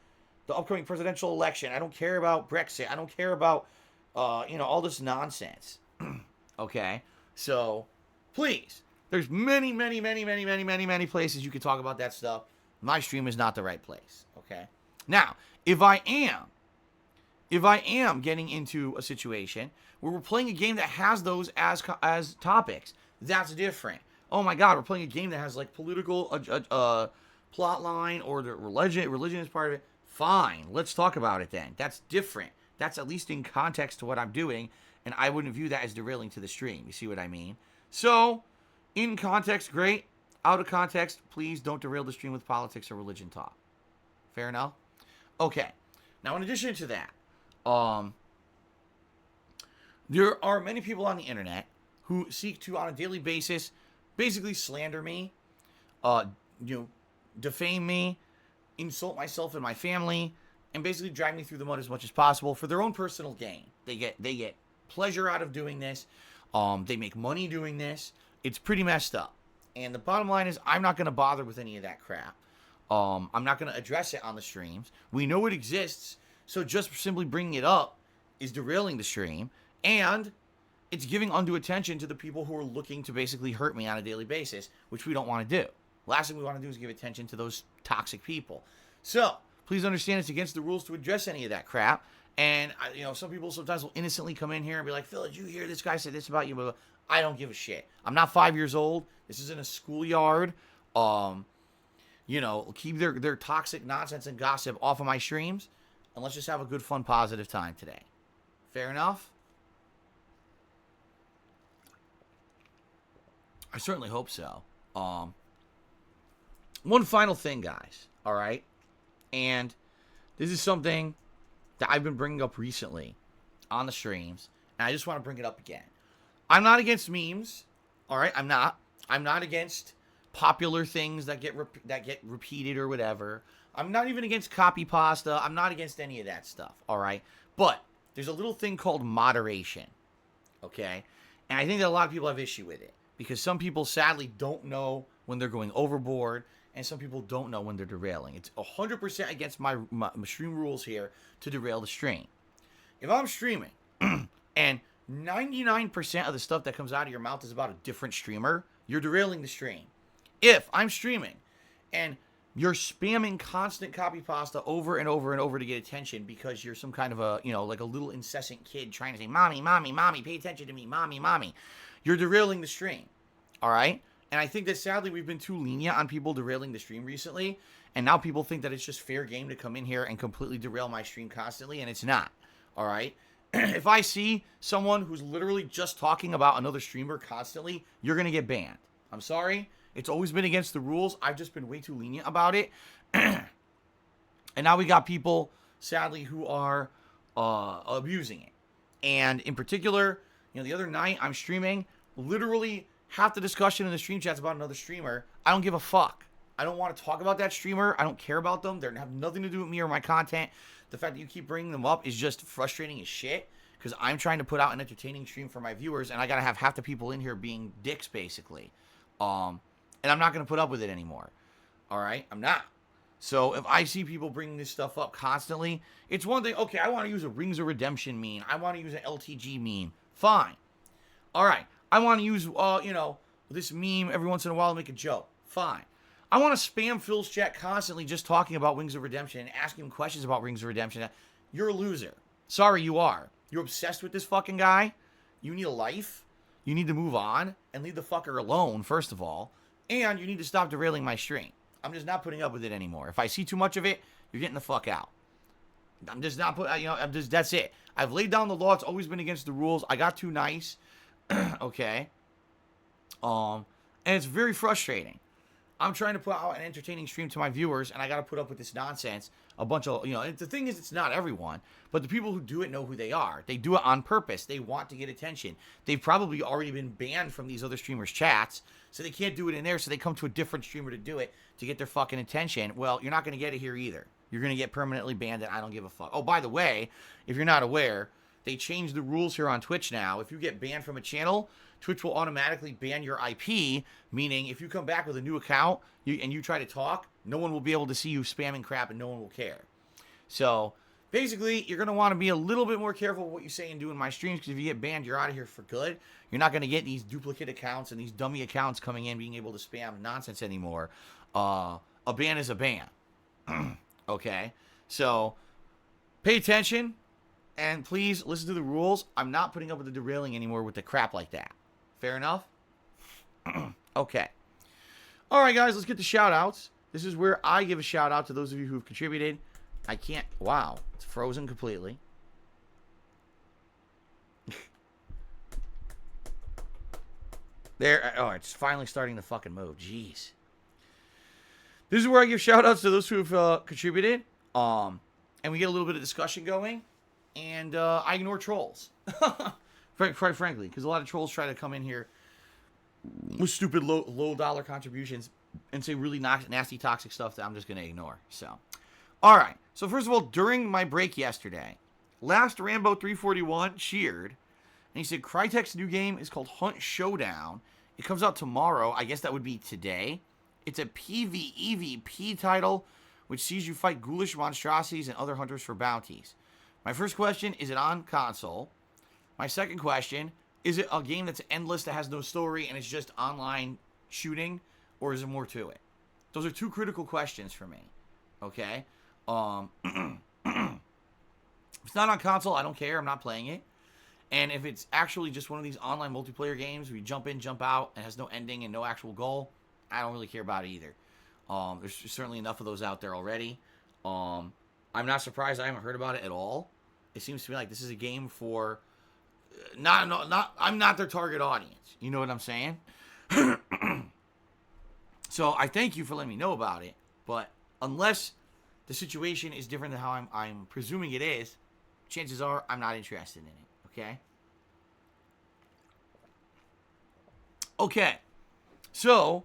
the upcoming presidential election. I don't care about Brexit. I don't care about, all this nonsense. Okay? So, please, there's many places you can talk about that stuff. My stream is not the right place. Okay? Now, if I am getting into a situation where we're playing a game that has those as topics, that's different. Oh my God, we're playing a game that has like political plot line or the religion is part of it. Fine, let's talk about it then. That's different. That's at least in context to what I'm doing, and I wouldn't view that as derailing to the stream. You see what I mean? So, in context, great. Out of context, please don't derail the stream with politics or religion talk. Fair enough? Okay. Now, in addition to that, there are many people on the internet who seek to, on a daily basis, basically slander me, defame me, insult myself and my family, and basically drag me through the mud as much as possible for their own personal gain. They get pleasure out of doing this. They make money doing this. It's pretty messed up. And the bottom line is, I'm not going to bother with any of that crap. I'm not going to address it on the streams. We know it exists, so just simply bringing it up is derailing the stream, and it's giving undue attention to the people who are looking to basically hurt me on a daily basis, which we don't want to do. Last thing we want to do is give attention to those toxic people. So, please understand it's against the rules to address any of that crap. And, some people sometimes will innocently come in here and be like, Phil, did you hear this guy said this about you? I don't give a shit. I'm not 5 years old. This isn't a schoolyard. Keep their toxic nonsense and gossip off of my streams. And let's just have a good, fun, positive time today. Fair enough? I certainly hope so. One final thing, guys. All right? And this is something that I've been bringing up recently on the streams. And I just want to bring it up again. I'm not against memes. All right? I'm not against popular things that get repeated or whatever. I'm not even against copy pasta. I'm not against any of that stuff. All right? But there's a little thing called moderation. Okay? And I think that a lot of people have issue with it. Because some people sadly don't know when they're going overboard, and some people don't know when they're derailing. It's 100% against my stream rules here to derail the stream. If I'm streaming, and 99% of the stuff that comes out of your mouth is about a different streamer, you're derailing the stream. If I'm streaming, and you're spamming constant copy pasta over and over and over to get attention because you're some kind of a, like a little incessant kid trying to say, mommy, mommy, mommy, pay attention to me, mommy, mommy. You're derailing the stream, all right? And I think that sadly we've been too lenient on people derailing the stream recently, and now people think that it's just fair game to come in here and completely derail my stream constantly, and it's not, all right? If I see someone who's literally just talking about another streamer constantly, you're going to get banned. I'm sorry. It's always been against the rules. I've just been way too lenient about it. And now we got people, sadly, who are abusing it. And in particular, the other night I'm streaming, literally half the discussion in the stream chat's about another streamer. I don't give a fuck. I don't want to talk about that streamer. I don't care about them. They have nothing to do with me or my content. The fact that you keep bringing them up is just frustrating as shit, because I'm trying to put out an entertaining stream for my viewers, and I got to have half the people in here being dicks, basically. And I'm not going to put up with it anymore. All right? I'm not. So if I see people bringing this stuff up constantly, it's one thing. Okay, I want to use a Rings of Redemption meme. I want to use an LTG meme. Fine. All right. I want to use, this meme every once in a while to make a joke. Fine. I want to spam Phil's chat constantly just talking about Wings of Redemption and asking him questions about Rings of Redemption. You're a loser. Sorry, you are. You're obsessed with this fucking guy. You need a life. You need to move on and leave the fucker alone, first of all. And you need to stop derailing my stream. I'm just not putting up with it anymore. If I see too much of it, you're getting the fuck out. I'm just not that's it. I've laid down the law. It's always been against the rules. I got too nice. Okay. And it's very frustrating. I'm trying to put out an entertaining stream to my viewers, and I got to put up with this nonsense. A bunch of, the thing is, it's not everyone, but the people who do it know who they are. They do it on purpose. They want to get attention. They've probably already been banned from these other streamers' chats, so they can't do it in there, so they come to a different streamer to do it to get their fucking attention. Well, you're not going to get it here either. You're going to get permanently banned, and I don't give a fuck. Oh, by the way, if you're not aware, they changed the rules here on Twitch now. If you get banned from a channel, Twitch will automatically ban your IP, meaning if you come back with a new account and you try to talk, no one will be able to see you spamming crap and no one will care. So, basically, you're going to want to be a little bit more careful with what you say and do in my streams, because if you get banned, you're out of here for good. You're not going to get these duplicate accounts and these dummy accounts coming in being able to spam nonsense anymore. A ban is a ban. Okay? So, pay attention, and please listen to the rules. I'm not putting up with the derailing anymore with the crap like that. Fair enough? Okay. All right, guys, let's get to shout-outs. This is where I give a shout-out to those of you who have contributed. I can't... Wow. It's frozen completely. There. Oh, it's finally starting to fucking move. Jeez. This is where I give shout-outs to those who have contributed. And we get a little bit of discussion going. And I ignore trolls. Quite frankly, because a lot of trolls try to come in here with stupid low dollar contributions and say really nasty toxic stuff that I'm just going to ignore. So, all right. So first of all, during my break yesterday, last Rambo 341 cheered, and he said Crytek's new game is called Hunt Showdown. It comes out tomorrow. I guess that would be today. It's a PvEVP title which sees you fight ghoulish monstrosities and other hunters for bounties. My first question, is it on console? My second question, is it a game that's endless, that has no story, and it's just online shooting, or is there more to it? Those are two critical questions for me, okay? If it's not on console, I don't care. I'm not playing it. And if it's actually just one of these online multiplayer games where you jump in, jump out, and has no ending and no actual goal, I don't really care about it either. There's certainly enough of those out there already. I'm not surprised I haven't heard about it at all. It seems to me like this is a game for... I'm not their target audience. You know what I'm saying? So I thank you for letting me know about it. But unless the situation is different than how I'm presuming it is, chances are I'm not interested in it. Okay? Okay. So,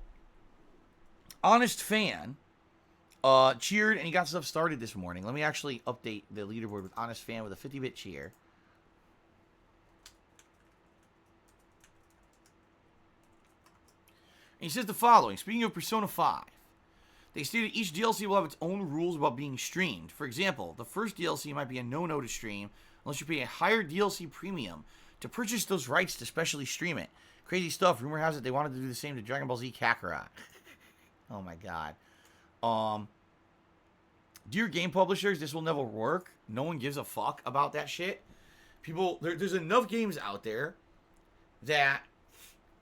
Honest Fan cheered and he got stuff started this morning. Let me actually update the leaderboard with Honest Fan with a 50-bit cheer. And he says the following. Speaking of Persona 5, they stated each DLC will have its own rules about being streamed. For example, the first DLC might be a no-no to stream unless you pay a higher DLC premium to purchase those rights to specially stream it. Crazy stuff. Rumor has it they wanted to do the same to Dragon Ball Z Kakarot. Oh my god. Dear game publishers, this will never work. No one gives a fuck about that shit. There's enough games out there that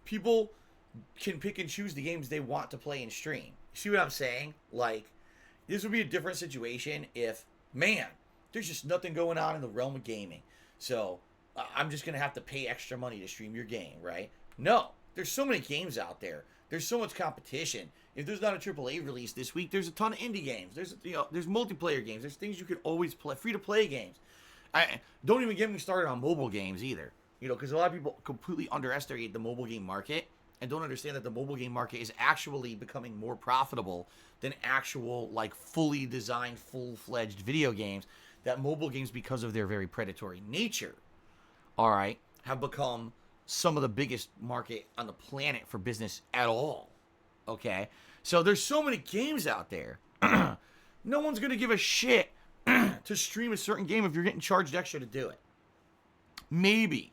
people can pick and choose the games they want to play and stream. You see what I'm saying? Like, this would be a different situation if, man, there's just nothing going on in the realm of gaming. So, I'm just going to have to pay extra money to stream your game, right? No. There's so many games out there. There's so much competition. If there's not a AAA release this week, there's a ton of indie games. There's multiplayer games. There's things you could always play. Free-to-play games. Don't even get me started on mobile games either. Because a lot of people completely underestimate the mobile game market and don't understand that the mobile game market is actually becoming more profitable than actual, like, fully designed, full-fledged video games. That mobile games, because of their very predatory nature, all right, have become some of the biggest market on the planet for business at all. Okay? So there's so many games out there. No one's going to give a shit to stream a certain game if you're getting charged extra to do it. Maybe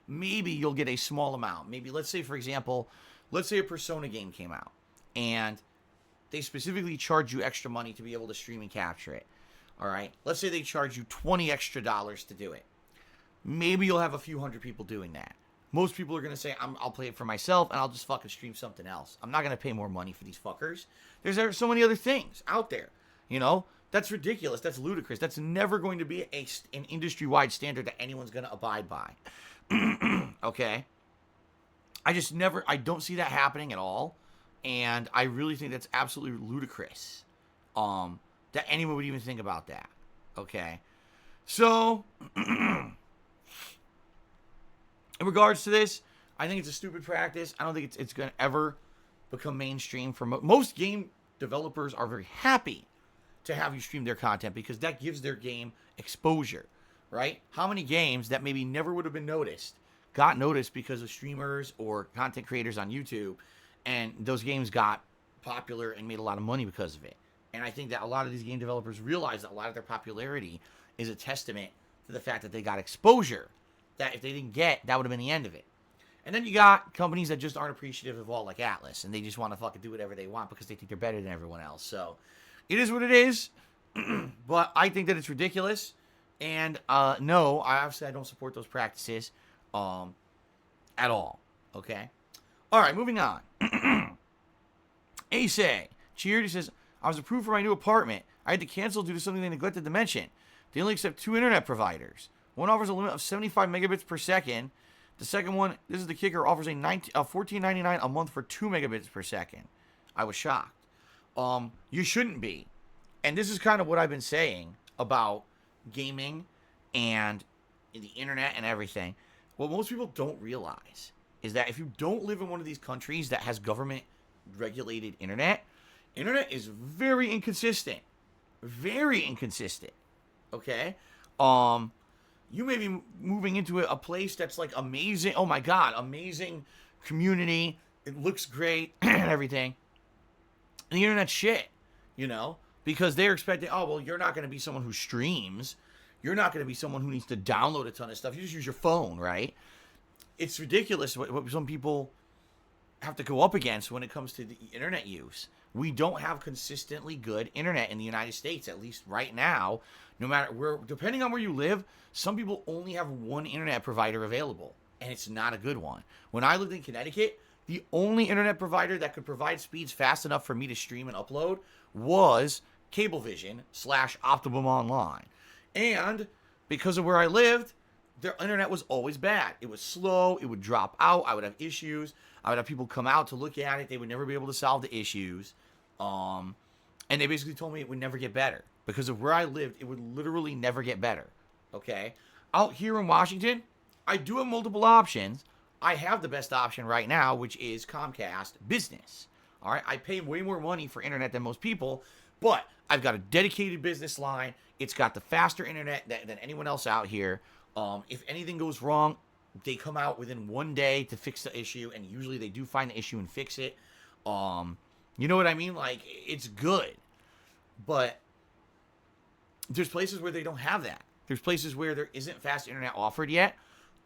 you'll get a small amount. Maybe, let's say, for example, let's say a Persona game came out and they specifically charge you extra money to be able to stream and capture it. All right? Let's say they charge you $20 extra to do it. Maybe you'll have a few hundred people doing that. Most people are going to say, I'll play it for myself and I'll just fucking stream something else. I'm not going to pay more money for these fuckers. There's so many other things out there. That's ridiculous. That's ludicrous. That's never going to be an industry-wide standard that anyone's going to abide by. Okay? I don't see that happening at all. And I really think that's absolutely ludicrous. That anyone would even think about that. Okay. So, in regards to this, I think it's a stupid practice. I don't think it's going to ever become mainstream. For most game developers are very happy to have you stream their content because that gives their game exposure, right? How many games that maybe never would have been noticed got noticed because of streamers or content creators on YouTube, and those games got popular and made a lot of money because of it. And I think that a lot of these game developers realize that a lot of their popularity is a testament to the fact that they got exposure that if they didn't get, that would have been the end of it. And then you got companies that just aren't appreciative of all, like Atlas, and they just want to fucking do whatever they want because they think they're better than everyone else. So it is what it is, but I think that it's ridiculous. And no, I don't support those practices at all. Okay? All right, moving on. Ace cheered. He says, I was approved for my new apartment. I had to cancel due to something they neglected to mention. They only accept 2 internet providers. One offers a limit of 75 megabits per second. The second one, this is the kicker, offers a $14.99 a month for 2 megabits per second. I was shocked. You shouldn't be. And this is kind of what I've been saying about gaming and the internet and everything. What most people don't realize is that if you don't live in one of these countries that has government-regulated internet is very inconsistent. Very inconsistent. Okay? You may be moving into a place that's like amazing. Oh my God, amazing community. It looks great and everything. And the internet's shit, you know? Because they're expecting, oh, well, you're not going to be someone who streams. You're not going to be someone who needs to download a ton of stuff. You just use your phone, right? It's ridiculous what some people have to go up against when it comes to the internet use. We don't have consistently good internet in the United States, at least right now. No matter where, depending on where you live, some people only have one internet provider available, and it's not a good one. When I lived in Connecticut, the only internet provider that could provide speeds fast enough for me to stream and upload was Cablevision/Optimum Online. And because of where I lived, their internet was always bad. It was slow. It would drop out. I would have issues. I would have people come out to look at it. They would never be able to solve the issues. And they basically told me it would never get better. Because of where I lived, it would literally never get better. Okay? Out here in Washington, I do have multiple options. I have the best option right now, which is Comcast Business. All right? I pay way more money for internet than most people, but I've got a dedicated business line. It's got the faster internet than anyone else out here. If anything goes wrong, they come out within 1 day to fix the issue, and usually they do find the issue and fix it. You know what I mean? Like, it's good. But there's places where they don't have that. There's places where there isn't fast internet offered yet.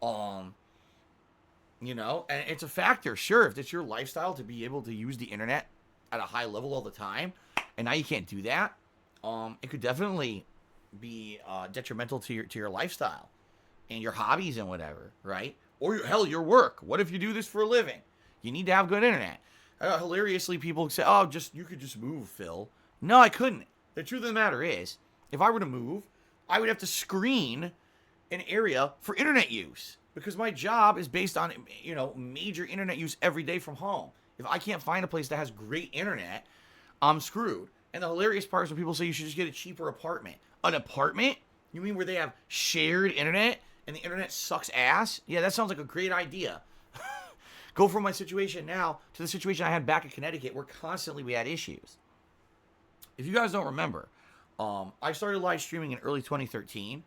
You know, and it's a factor. Sure, if it's your lifestyle to be able to use the internet at a high level all the time, and now you can't do that, it could definitely be detrimental to your lifestyle and your hobbies and whatever, right? Or hell, your work. What if you do this for a living? You need to have good internet. Hilariously, people say, "Oh, you could just move, Phil." No, I couldn't. The truth of the matter is, if I were to move, I would have to screen an area for internet use because my job is based on, you know, major internet use every day from home. If I can't find a place that has great internet, I'm screwed. And the hilarious part is when people say you should just get a cheaper apartment. An apartment? You mean where they have shared internet and the internet sucks ass? Yeah, that sounds like a great idea. Go from my situation now to the situation I had back in Connecticut where constantly we had issues. If you guys don't remember, I started live streaming in early 2013,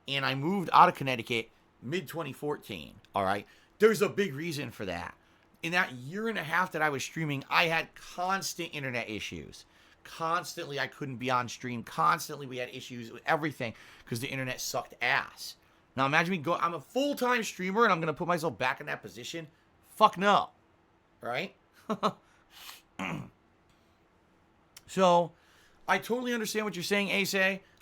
and I moved out of Connecticut mid-2014, all right? There's a big reason for that. In that year and a half that I was streaming, I had constant internet issues. Constantly, I couldn't be on stream. Constantly, we had issues with everything because the internet sucked ass. Now, imagine me I'm a full-time streamer, and I'm going to put myself back in that position? Fuck no. Right? So, I totally understand what you're saying, Ace.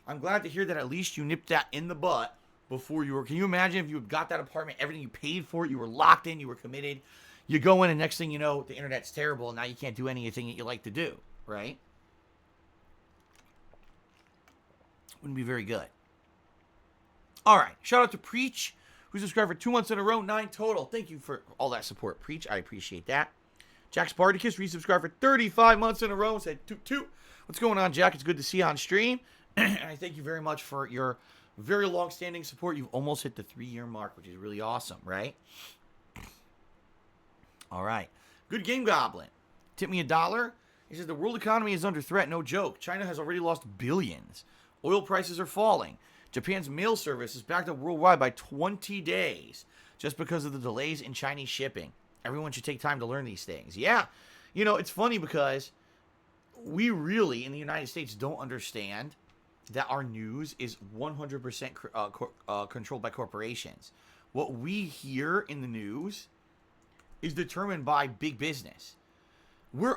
I'm glad to hear that at least you nipped that in the butt before you were. Can you imagine if you had got that apartment, everything you paid for it, you were locked in, you were committed. You go in, and next thing you know, the internet's terrible, and now you can't do anything that you like to do, right? Wouldn't be very good. All right. Shout out to Preach, who's subscribed for 2 months in a row, 9 total. Thank you for all that support, Preach. I appreciate that. Jack Spartacus resubscribed for 35 months in a row and said, toot toot. What's going on, Jack? It's good to see you on stream. And I thank you very much for your very long-standing support. You've almost hit the 3-year mark, which is really awesome, right? All right. Good Game Goblin. Tip me $1. He says, the world economy is under threat, no joke. China has already lost billions. Oil prices are falling. Japan's mail service is backed up worldwide by 20 days just because of the delays in Chinese shipping. Everyone should take time to learn these things. Yeah. You know, it's funny because we really, in the United States, don't understand that our news is 100% controlled by corporations. What we hear in the news is determined by big business.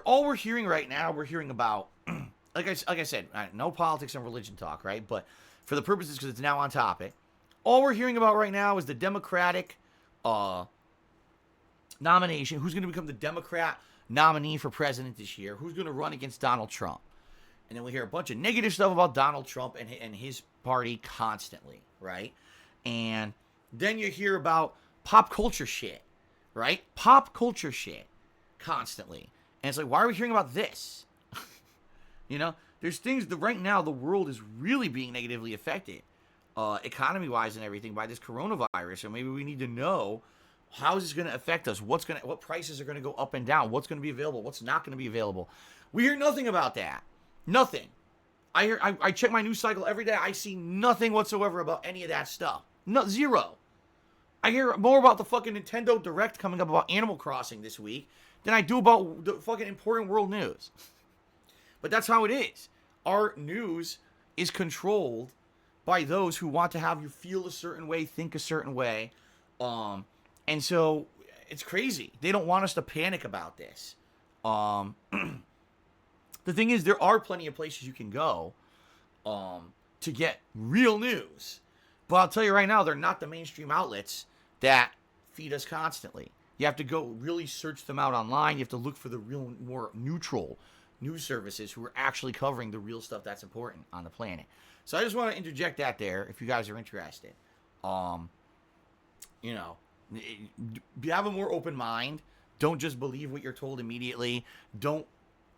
All we're hearing right now, we're hearing about, like I said, no politics and religion talk, right? But for the purposes, because it's now on topic, all we're hearing about right now is the Democratic nomination. Who's going to become the Democrat nominee for president this year? Who's going to run against Donald Trump? And then we hear a bunch of negative stuff about Donald Trump and his party constantly, right? And then you hear about pop culture shit, right? Pop culture shit constantly. And it's like, why are we hearing about this? You know, there's things that right now the world is really being negatively affected, economy-wise and everything, by this coronavirus. So maybe we need to know, how is this going to affect us? What prices are going to go up and down? What's going to be available? What's not going to be available? We hear nothing about that. Nothing. I check my news cycle every day. I see nothing whatsoever about any of that stuff. Zero. I hear more about the fucking Nintendo Direct coming up about Animal Crossing this week than I do about the fucking important world news. But that's how it is. Our news is controlled by those who want to have you feel a certain way, think a certain way. And so it's crazy. They don't want us to panic about this. The thing is, there are plenty of places you can go to get real news. But I'll tell you right now, they're not the mainstream outlets that feed us constantly. You have to go really search them out online. You have to look for the real, more neutral news services who are actually covering the real stuff that's important on the planet. So I just want to interject that there if you guys are interested. You know, have a more open mind. Don't just believe what you're told immediately. Don't.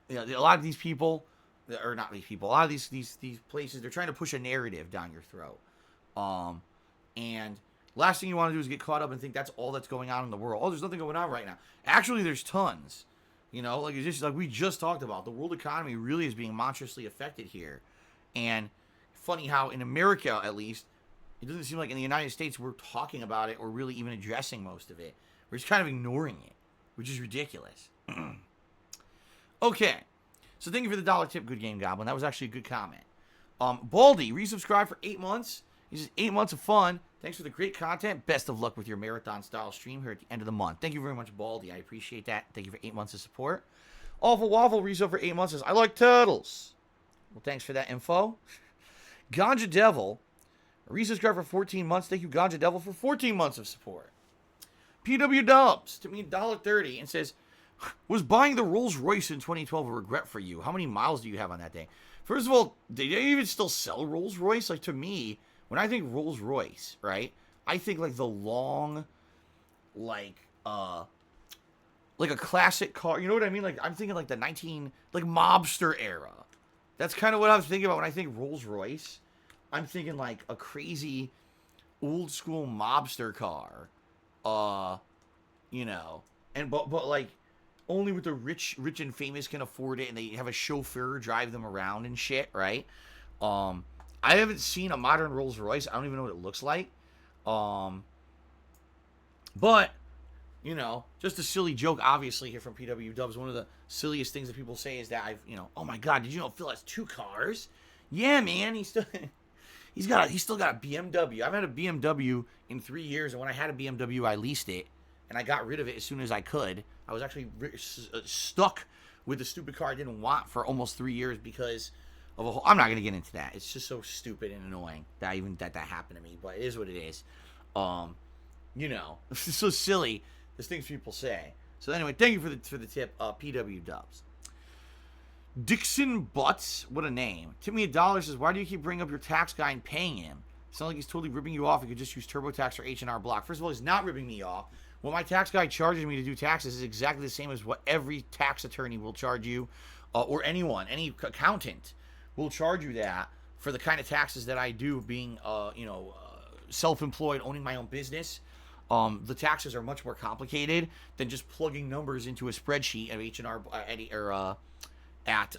You know, a lot of these people, or not these people, a lot of these places, they're trying to push a narrative down your throat. And last thing you want to do is get caught up and think that's all that's going on in the world. Oh, there's nothing going on right now. Actually, there's tons. You know, like it's just like we just talked about. The world economy really is being monstrously affected here. And funny how in America, at least, it doesn't seem like in the United States we're talking about it or really even addressing most of it. We're just kind of ignoring it, which is ridiculous. Okay, so thank you for the $1 tip, Good Game Goblin. That was actually a good comment. Baldy, resubscribe for 8 months. He says, 8 months of fun. Thanks for the great content. Best of luck with your marathon-style stream here at the end of the month. Thank you very much, Baldy. I appreciate that. Thank you for 8 months of support. Awful Waffle, resub for 8 months says, I like turtles. Well, thanks for that info. Ganja Devil, resubscribe for 14 months. Thank you, Ganja Devil, for 14 months of support. PW Dubs, to me $1.30, and says, was buying the Rolls Royce in 2012 a regret for you? How many miles do you have on that day? First of all, do they even still sell Rolls Royce? Like, to me, when I think Rolls Royce, right, I think like the long, like a classic car. You know what I mean? Like, I'm thinking like the mobster era. That's kind of what I was thinking about when I think Rolls Royce. I'm thinking like a crazy old school mobster car. You know, and but like, only with the rich and famous can afford it, and they have a chauffeur drive them around and shit, right? I haven't seen a modern Rolls Royce. I don't even know what it looks like. But, you know, just a silly joke, obviously, here from PW Dubs. One of the silliest things that people say is that oh my God, did you know Phil has 2 cars? Yeah, man, he's still got a BMW. I've had a BMW in 3 years, and when I had a BMW, I leased it, and I got rid of it as soon as I could. I was actually stuck with the stupid car I didn't want for almost 3 years because of a whole... I'm not going to get into that. It's just so stupid and annoying that that happened to me, but it is what it is. You know, it's so silly, there's things people say. So anyway, thank you for the tip, PW Dubs. Dixon Butts, what a name. Tip me $1, says, why do you keep bringing up your tax guy and paying him? It's not like he's totally ripping you off. You could just use TurboTax or H&R Block. First of all, he's not ripping me off. What my tax guy charges me to do taxes is exactly the same as what every tax attorney will charge you, or anyone, any accountant will charge you that for the kind of taxes that I do, being, self-employed, owning my own business. The taxes are much more complicated than just plugging numbers into a spreadsheet of H&R at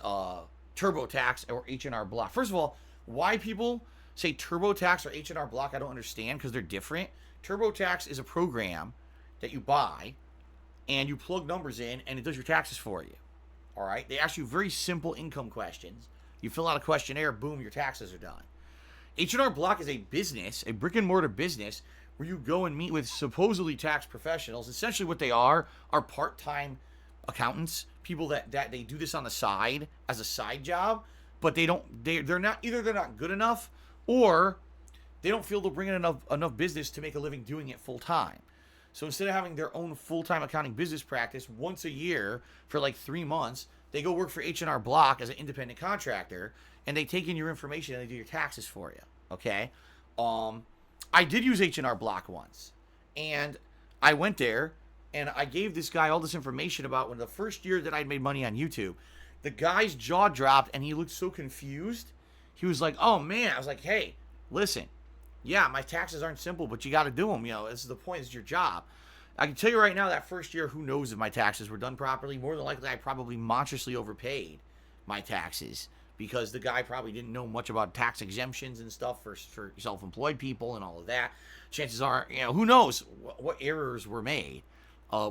TurboTax or H&R Block. First of all, why people say TurboTax or H&R Block, I don't understand, because they're different. TurboTax is a program that you buy and you plug numbers in and it does your taxes for you. All right? They ask you very simple income questions. You fill out a questionnaire, boom, your taxes are done. H&R Block is a business, a brick and mortar business, where you go and meet with supposedly tax professionals. Essentially what they are part-time accountants, people that they do this on the side as a side job, but they're not good enough, or they don't feel they'll bring in enough business to make a living doing it full time. So instead of having their own full-time accounting business practice once a year for like 3 months, they go work for H&R Block as an independent contractor, and they take in your information and they do your taxes for you. Okay? I did use H&R Block once, and I went there and I gave this guy all this information about when the first year that I'd made money on YouTube. The guy's jaw dropped and he looked so confused. He was like, "Oh man." I was like, "Hey, listen, yeah, my taxes aren't simple, but you got to do them. You know, this is the point. It's your job." I can tell you right now, that first year, who knows if my taxes were done properly. More than likely, I probably monstrously overpaid my taxes, because the guy probably didn't know much about tax exemptions and stuff for self-employed people and all of that. Chances are, who knows what errors were made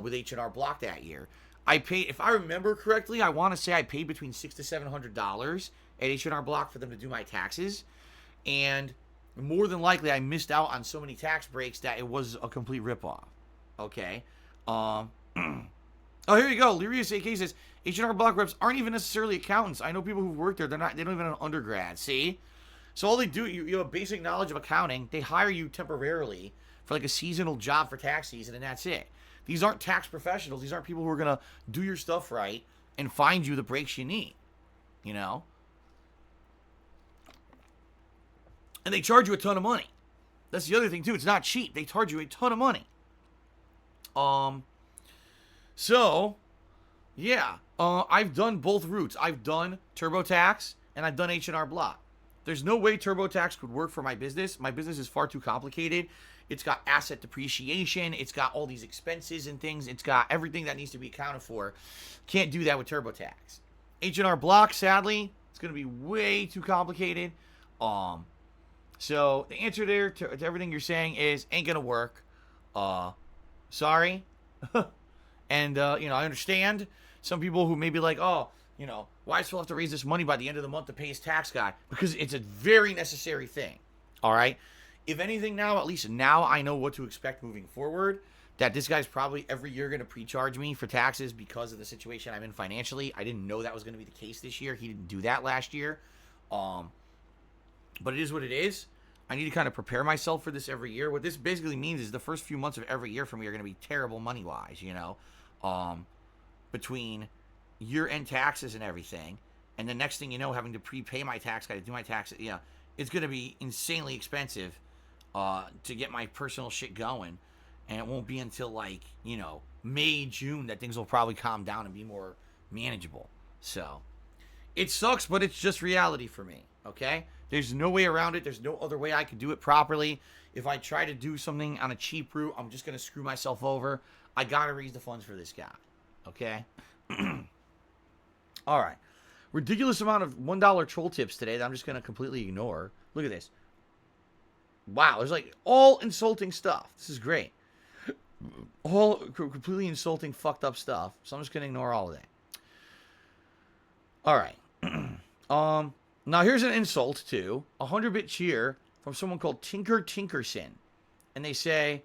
with H&R Block that year. I paid, if I remember correctly, I want to say I paid between $600 to $700 at H&R Block for them to do my taxes, and more than likely I missed out on so many tax breaks that it was a complete ripoff. Okay. Oh, here you go. Lyrius AK says H&R Block reps aren't even necessarily accountants. I know people who've worked there. They don't even have an undergrad. See? So all they do, you have a basic knowledge of accounting. They hire you temporarily for like a seasonal job for tax season, and that's it. These aren't tax professionals. These aren't people who are going to do your stuff right and find you the breaks you need. And they charge you a ton of money. That's the other thing too. It's not cheap. They charge you a ton of money. So, yeah, I've done both routes. I've done TurboTax and I've done H&R Block. There's no way TurboTax could work for my business. My business is far too complicated. It's got asset depreciation. It's got all these expenses and things. It's got everything that needs to be accounted for. Can't do that with TurboTax. H&R Block, sadly, it's going to be way too complicated. So the answer there to everything you're saying is ain't going to work. Sorry. And, I understand some people who may be like, oh, why does Phil have to raise this money by the end of the month to pay his tax guy? Because it's a very necessary thing. All right. If anything now, at least now I know what to expect moving forward, that this guy's probably every year going to pre-charge me for taxes because of the situation I'm in financially. I didn't know that was going to be the case this year. He didn't do that last year. But it is what it is. I need to kind of prepare myself for this every year. What this basically means is the first few months of every year for me are going to be terrible money-wise, between year-end taxes and everything. And the next thing you know, having to prepay my tax guy to do my taxes, it's going to be insanely expensive to get my personal shit going. And it won't be until, May, June that things will probably calm down and be more manageable. So, it sucks, but it's just reality for me, okay? There's no way around it. There's no other way I could do it properly. If I try to do something on a cheap route, I'm just going to screw myself over. I got to raise the funds for this guy, okay? All right. Ridiculous amount of $1 troll tips today that I'm just going to completely ignore. Look at this. Wow, there's all insulting stuff. This is great. All completely insulting, fucked up stuff. So I'm just going to ignore all of that. All right. Now here's an insult to 100-bit cheer from someone called Tinker Tinkerson. And they say,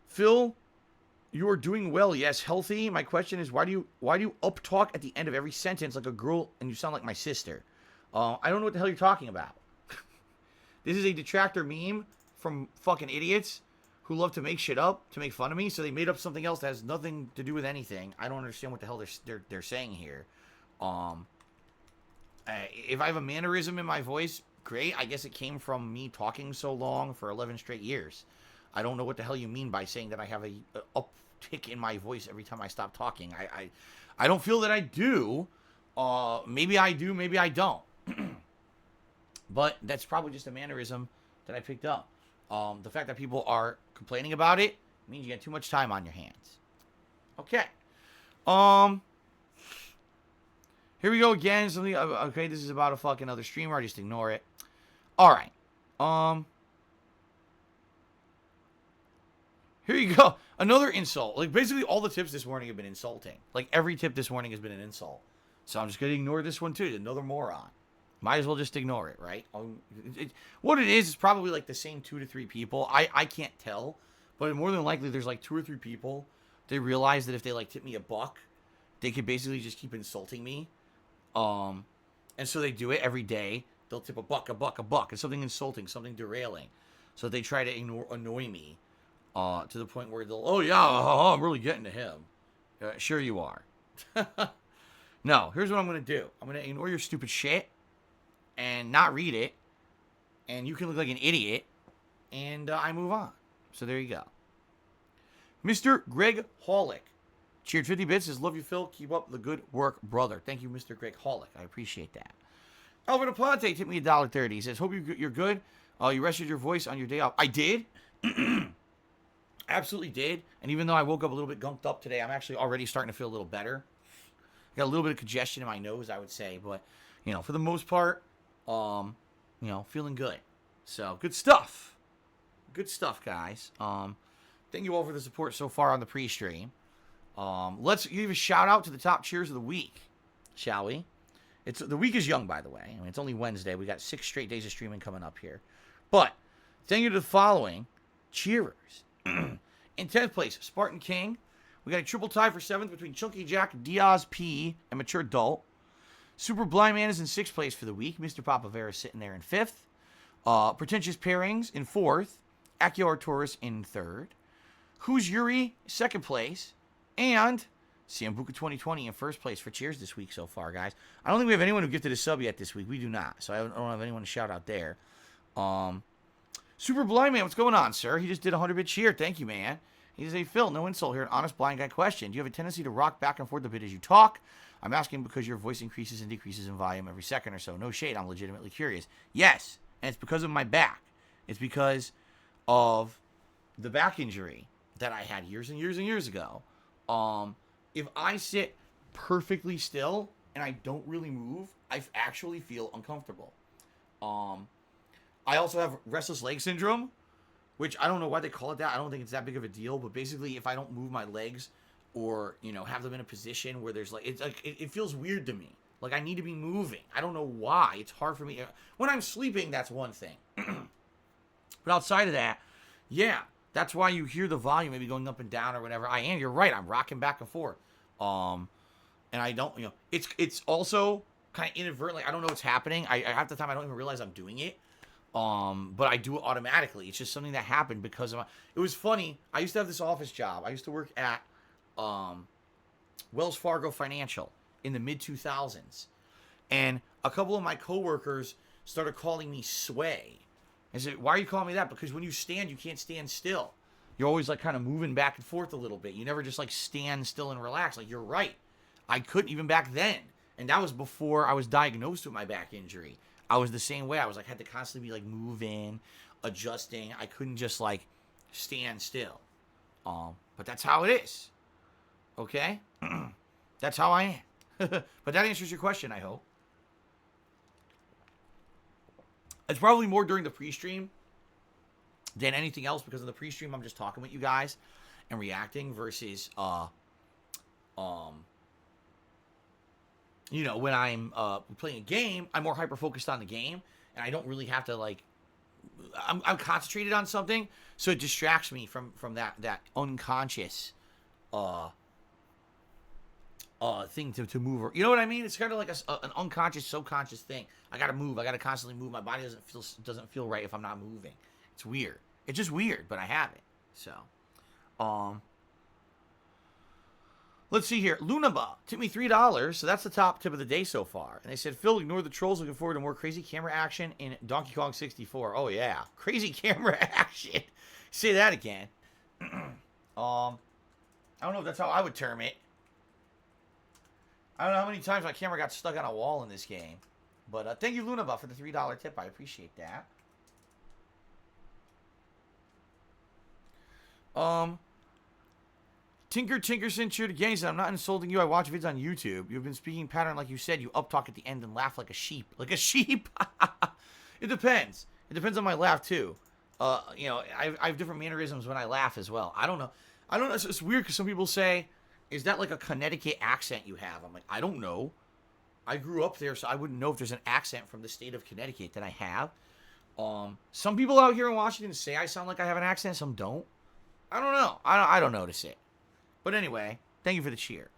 Phil, you are doing well. Yes, healthy. My question is, why do you up talk at the end of every sentence like a girl and you sound like my sister? I don't know what the hell you're talking about. This is a detractor meme from fucking idiots who love to make shit up to make fun of me. So they made up something else that has nothing to do with anything. I don't understand what the hell they're saying here. If I have a mannerism in my voice, great. I guess it came from me talking so long for 11 straight years. I don't know what the hell you mean by saying that I have a uptick in my voice every time I stop talking. I don't feel that I do. Maybe I do, maybe I don't. But that's probably just a mannerism that I picked up. The fact that people are complaining about it means you got too much time on your hands. Okay. Here we go again. Something. Okay, this is about a fucking other streamer. Just ignore it. All right. Here you go. Another insult. Like, basically all the tips this morning have been insulting. Like, every tip this morning has been an insult. So I'm just going to ignore this one, too. Another moron. Might as well just ignore it, right? What it is probably, like, the same 2 to 3 people. I can't tell. But more than likely, there's, like, 2 or 3 people. They realize that if they, like, tip me $1, they could basically just keep insulting me. And so they do it every day. They'll tip $1, and something insulting, something derailing. So they try to annoy me. To the point where they'll, oh yeah, I'm really getting to him. Sure you are. No, here's what I'm going to do. I'm going to ignore your stupid shit and not read it. And you can look like an idiot. And I move on. So there you go. Mr. Greg Holick. Cheered 50 bits. Says, love you, Phil. Keep up the good work, brother. Thank you, Mr. Greg Holick. I appreciate that. Alvin Aponte tipped me $1.30. He says, hope you're good. You rested your voice on your day off. I did. Absolutely did. And even though I woke up a little bit gunked up today, I'm actually already starting to feel a little better. I got a little bit of congestion in my nose, I would say. But, for the most part, feeling good. So, good stuff. Good stuff, guys. Thank you all for the support so far on the pre-stream. Let's give a shout out to the top cheers of the week, shall we? The week is young, by the way. I mean, it's only Wednesday. We got 6 straight days of streaming coming up here. But, thank you to the following cheerers. In 10th place, Spartan King. We got a triple tie for 7th between Chunky Jack, Diaz P, and Mature Adult. Super Blind Man is in 6th place for the week. Mr. Papavera sitting there in 5th. Pretentious Pairings in 4th. Akio Arturus in 3rd. Who's Yuri, 2nd place. And Siambuka 2020 in 1st place for cheers this week so far, guys. I don't think we have anyone who gifted a sub yet this week. We do not. So I don't have anyone to shout out there. Super Blind Man, what's going on, sir? He just did a 100-bit cheer. Thank you, man. He says, hey, Phil, no insult here. An honest blind guy question. Do you have a tendency to rock back and forth a bit as you talk? I'm asking because your voice increases and decreases in volume every second or so. No shade. I'm legitimately curious. Yes, and it's because of my back. It's because of the back injury that I had years and years and years ago. If I sit perfectly still and I don't really move, I actually feel uncomfortable. I also have restless leg syndrome, which I don't know why they call it that. I don't think it's that big of a deal, but basically if I don't move my legs or, have them in a position where there's it feels weird to me. Like I need to be moving. I don't know why. It's hard for me. When I'm sleeping, that's one thing. But outside of that, yeah, that's why you hear the volume maybe going up and down or whatever. You're right. I'm rocking back and forth. And I don't, it's also kind of inadvertently, I don't know what's happening. Half the time I don't even realize I'm doing it. But I do it automatically. It's just something that happened because of it was funny. I used to have this office job. I used to work at Wells Fargo Financial in the mid 2000s. And a couple of my coworkers started calling me Sway. I said, why are you calling me that? Because when you stand, you can't stand still. You're always kind of moving back and forth a little bit. You never just stand still and relax. You're right. I couldn't even back then. And that was before I was diagnosed with my back injury. I was the same way. I was had to constantly be moving, adjusting. I couldn't just stand still. But that's how it is. Okay? That's how I am. But that answers your question, I hope. It's probably more during the pre-stream than anything else because in the pre-stream I'm just talking with you guys and reacting versus when I'm playing a game, I'm more hyper-focused on the game, and I don't really have to, I'm concentrated on something, so it distracts me from that unconscious thing to move. You know what I mean? It's kind of like an unconscious, subconscious thing. I gotta move. I gotta constantly move. My body doesn't feel right if I'm not moving. It's weird. It's just weird, but I have it. So, let's see here. Lunaba tipped me $3, so that's the top tip of the day so far. And they said, Phil, ignore the trolls. Looking forward to more crazy camera action in Donkey Kong 64. Oh, yeah. Crazy camera action. Say that again. I don't know if that's how I would term it. I don't know how many times my camera got stuck on a wall in this game. But thank you, Lunabuff, for the $3 tip. I appreciate that. Tinkerson cheered again. He said, I'm not insulting you. I watch vids on YouTube. You've been speaking pattern like you said. You uptalk at the end and laugh like a sheep. Like a sheep? It depends. It depends on my laugh, too. You know, I have different mannerisms when I laugh as well. I don't know. It's weird because some people say, is that like a Connecticut accent you have? I'm like, I don't know. I grew up there, so I wouldn't know if there's an accent from the state of Connecticut that I have. Some people out here in Washington say I sound like I have an accent. Some don't. I don't know. I don't notice it. But anyway, thank you for the cheer.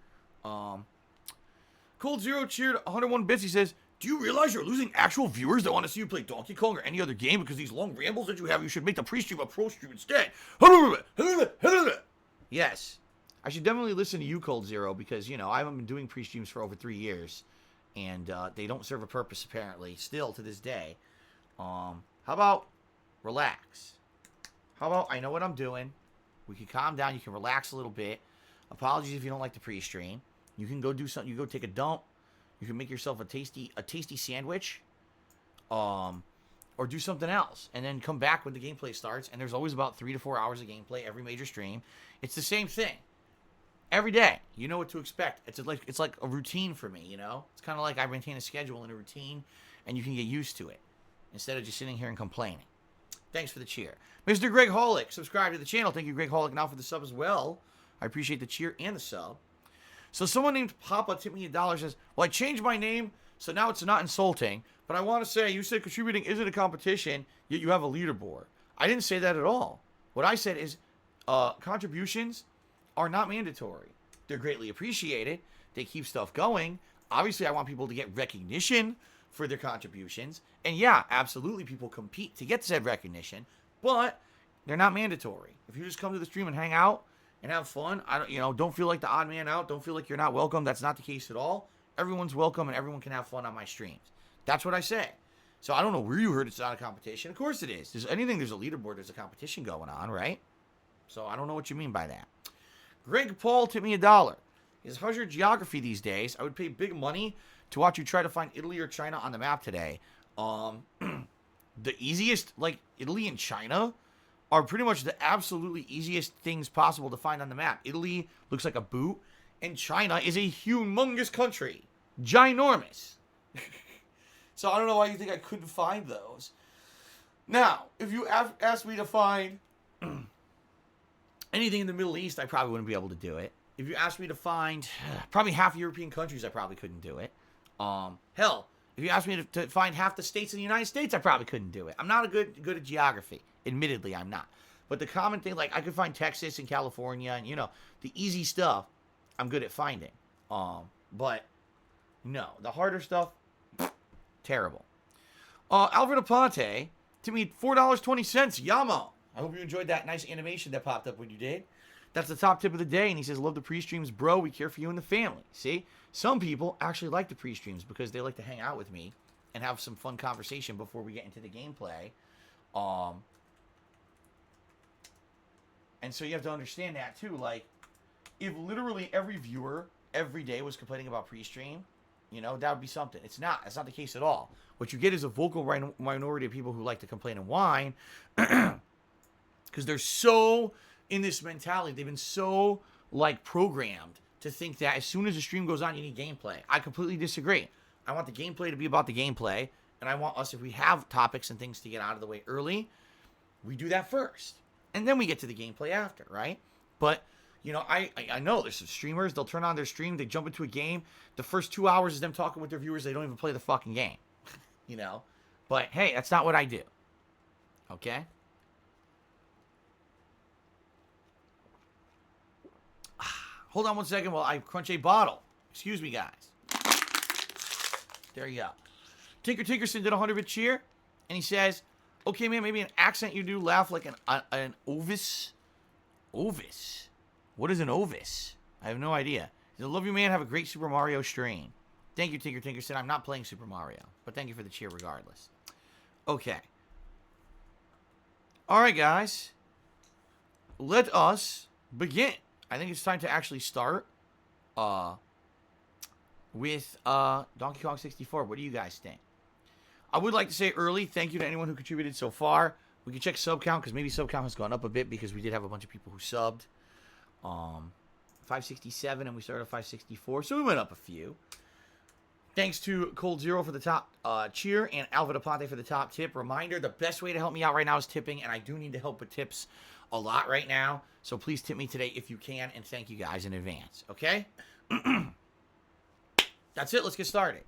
Cold Zero cheered 101 bits. He says, do you realize you're losing actual viewers that want to see you play Donkey Kong or any other game because these long rambles that you have, you should make the pre-stream a pro stream instead. Yes. I should definitely listen to you, Cold Zero, because, you know, I haven't been doing pre-streams for over 3 years. And they don't serve a purpose, apparently, still to this day. How about relax? How about I know what I'm doing? We can calm down. You can relax a little bit. Apologies if you don't like the pre-stream. You can go do something. You go take a dump. You can make yourself a tasty sandwich. Or do something else. And then come back when the gameplay starts. And there's always about 3 to 4 hours of gameplay every major stream. It's the same thing. Every day. You know what to expect. It's like a routine for me, you know? It's kind of like I maintain a schedule and a routine. And you can get used to it. Instead of just sitting here and complaining. Thanks for the cheer. Mr. Greg Holick, subscribe to the channel. Thank you, Greg Holick, now for the sub as well. I appreciate the cheer and the sub. So someone named Papa tipped me $1, says, well, I changed my name, so now it's not insulting. But I want to say, you said contributing isn't a competition, yet you have a leaderboard. I didn't say that at all. What I said is contributions are not mandatory. They're greatly appreciated. They keep stuff going. Obviously, I want people to get recognition for their contributions. And yeah, absolutely, people compete to get said recognition, but they're not mandatory. If you just come to the stream and hang out and have fun, don't feel like the odd man out. Don't feel like you're not welcome. That's not the case at all. Everyone's welcome and everyone can have fun on my streams. That's what I say. So I don't know where you heard it's not a competition. Of course it is. There's a leaderboard, there's a competition going on, right? So I don't know what you mean by that. Greg Paul tipped me $1. He says, how's your geography these days? I would pay big money to watch you try to find Italy or China on the map today. The easiest, like Italy and China, are pretty much the absolutely easiest things possible to find on the map. Italy looks like a boot, and China is a humongous country. Ginormous. So I don't know why you think I couldn't find those. Now, if you asked me to find anything in the Middle East, I probably wouldn't be able to do it. If you asked me to find probably half European countries, I probably couldn't do it. Hell, if you asked me to find half the states in the United States, I probably couldn't do it. I'm not good at geography. Admittedly, I'm not. But the common thing, like I could find Texas and California and, the easy stuff, I'm good at finding. But no, the harder stuff, terrible. Alfred Aponte, to me, $4.20. Yamo. I hope you enjoyed that nice animation that popped up when you did. That's the top tip of the day. And he says, love the pre-streams, bro. We care for you and the family. See? Some people actually like the pre-streams because they like to hang out with me and have some fun conversation before we get into the gameplay. And so you have to understand that, too. Like, if literally every viewer every day was complaining about pre-stream, that would be something. It's not. That's not the case at all. What you get is a vocal minority of people who like to complain and whine because they're so in this mentality. They've been so, programmed to think that as soon as the stream goes on, you need gameplay. I completely disagree. I want the gameplay to be about the gameplay, and I want us, if we have topics and things to get out of the way early, we do that first. And then we get to the gameplay after, right? But, I know there's some streamers, they'll turn on their stream, they jump into a game, the first 2 hours is them talking with their viewers, they don't even play the fucking game. But, hey, that's not what I do. Okay? Hold on one second while I crunch a bottle. Excuse me, guys. There you go. Tinkerson did a 100-bit cheer, and he says, okay, man, maybe an accent you do laugh like an Ovis. Ovis? What is an Ovis? I have no idea. He said, love you, man. Have a great Super Mario stream. Thank you, Tinkerson. I'm not playing Super Mario, but thank you for the cheer regardless. Okay. All right, guys. let us begin. I think it's time to actually start with Donkey Kong 64. What do you guys think? I would like to say early thank you to anyone who contributed so far. We can check sub count because maybe sub count has gone up a bit because we did have a bunch of people who subbed. 567 and we started at 564, so we went up a few. Thanks to Cold Zero for the top cheer and Alva DePonte for the top tip. Reminder, the best way to help me out right now is tipping, and I do need to help with tips a lot right now. So please tip me today if you can, and thank you guys in advance, okay? That's it. Let's get started.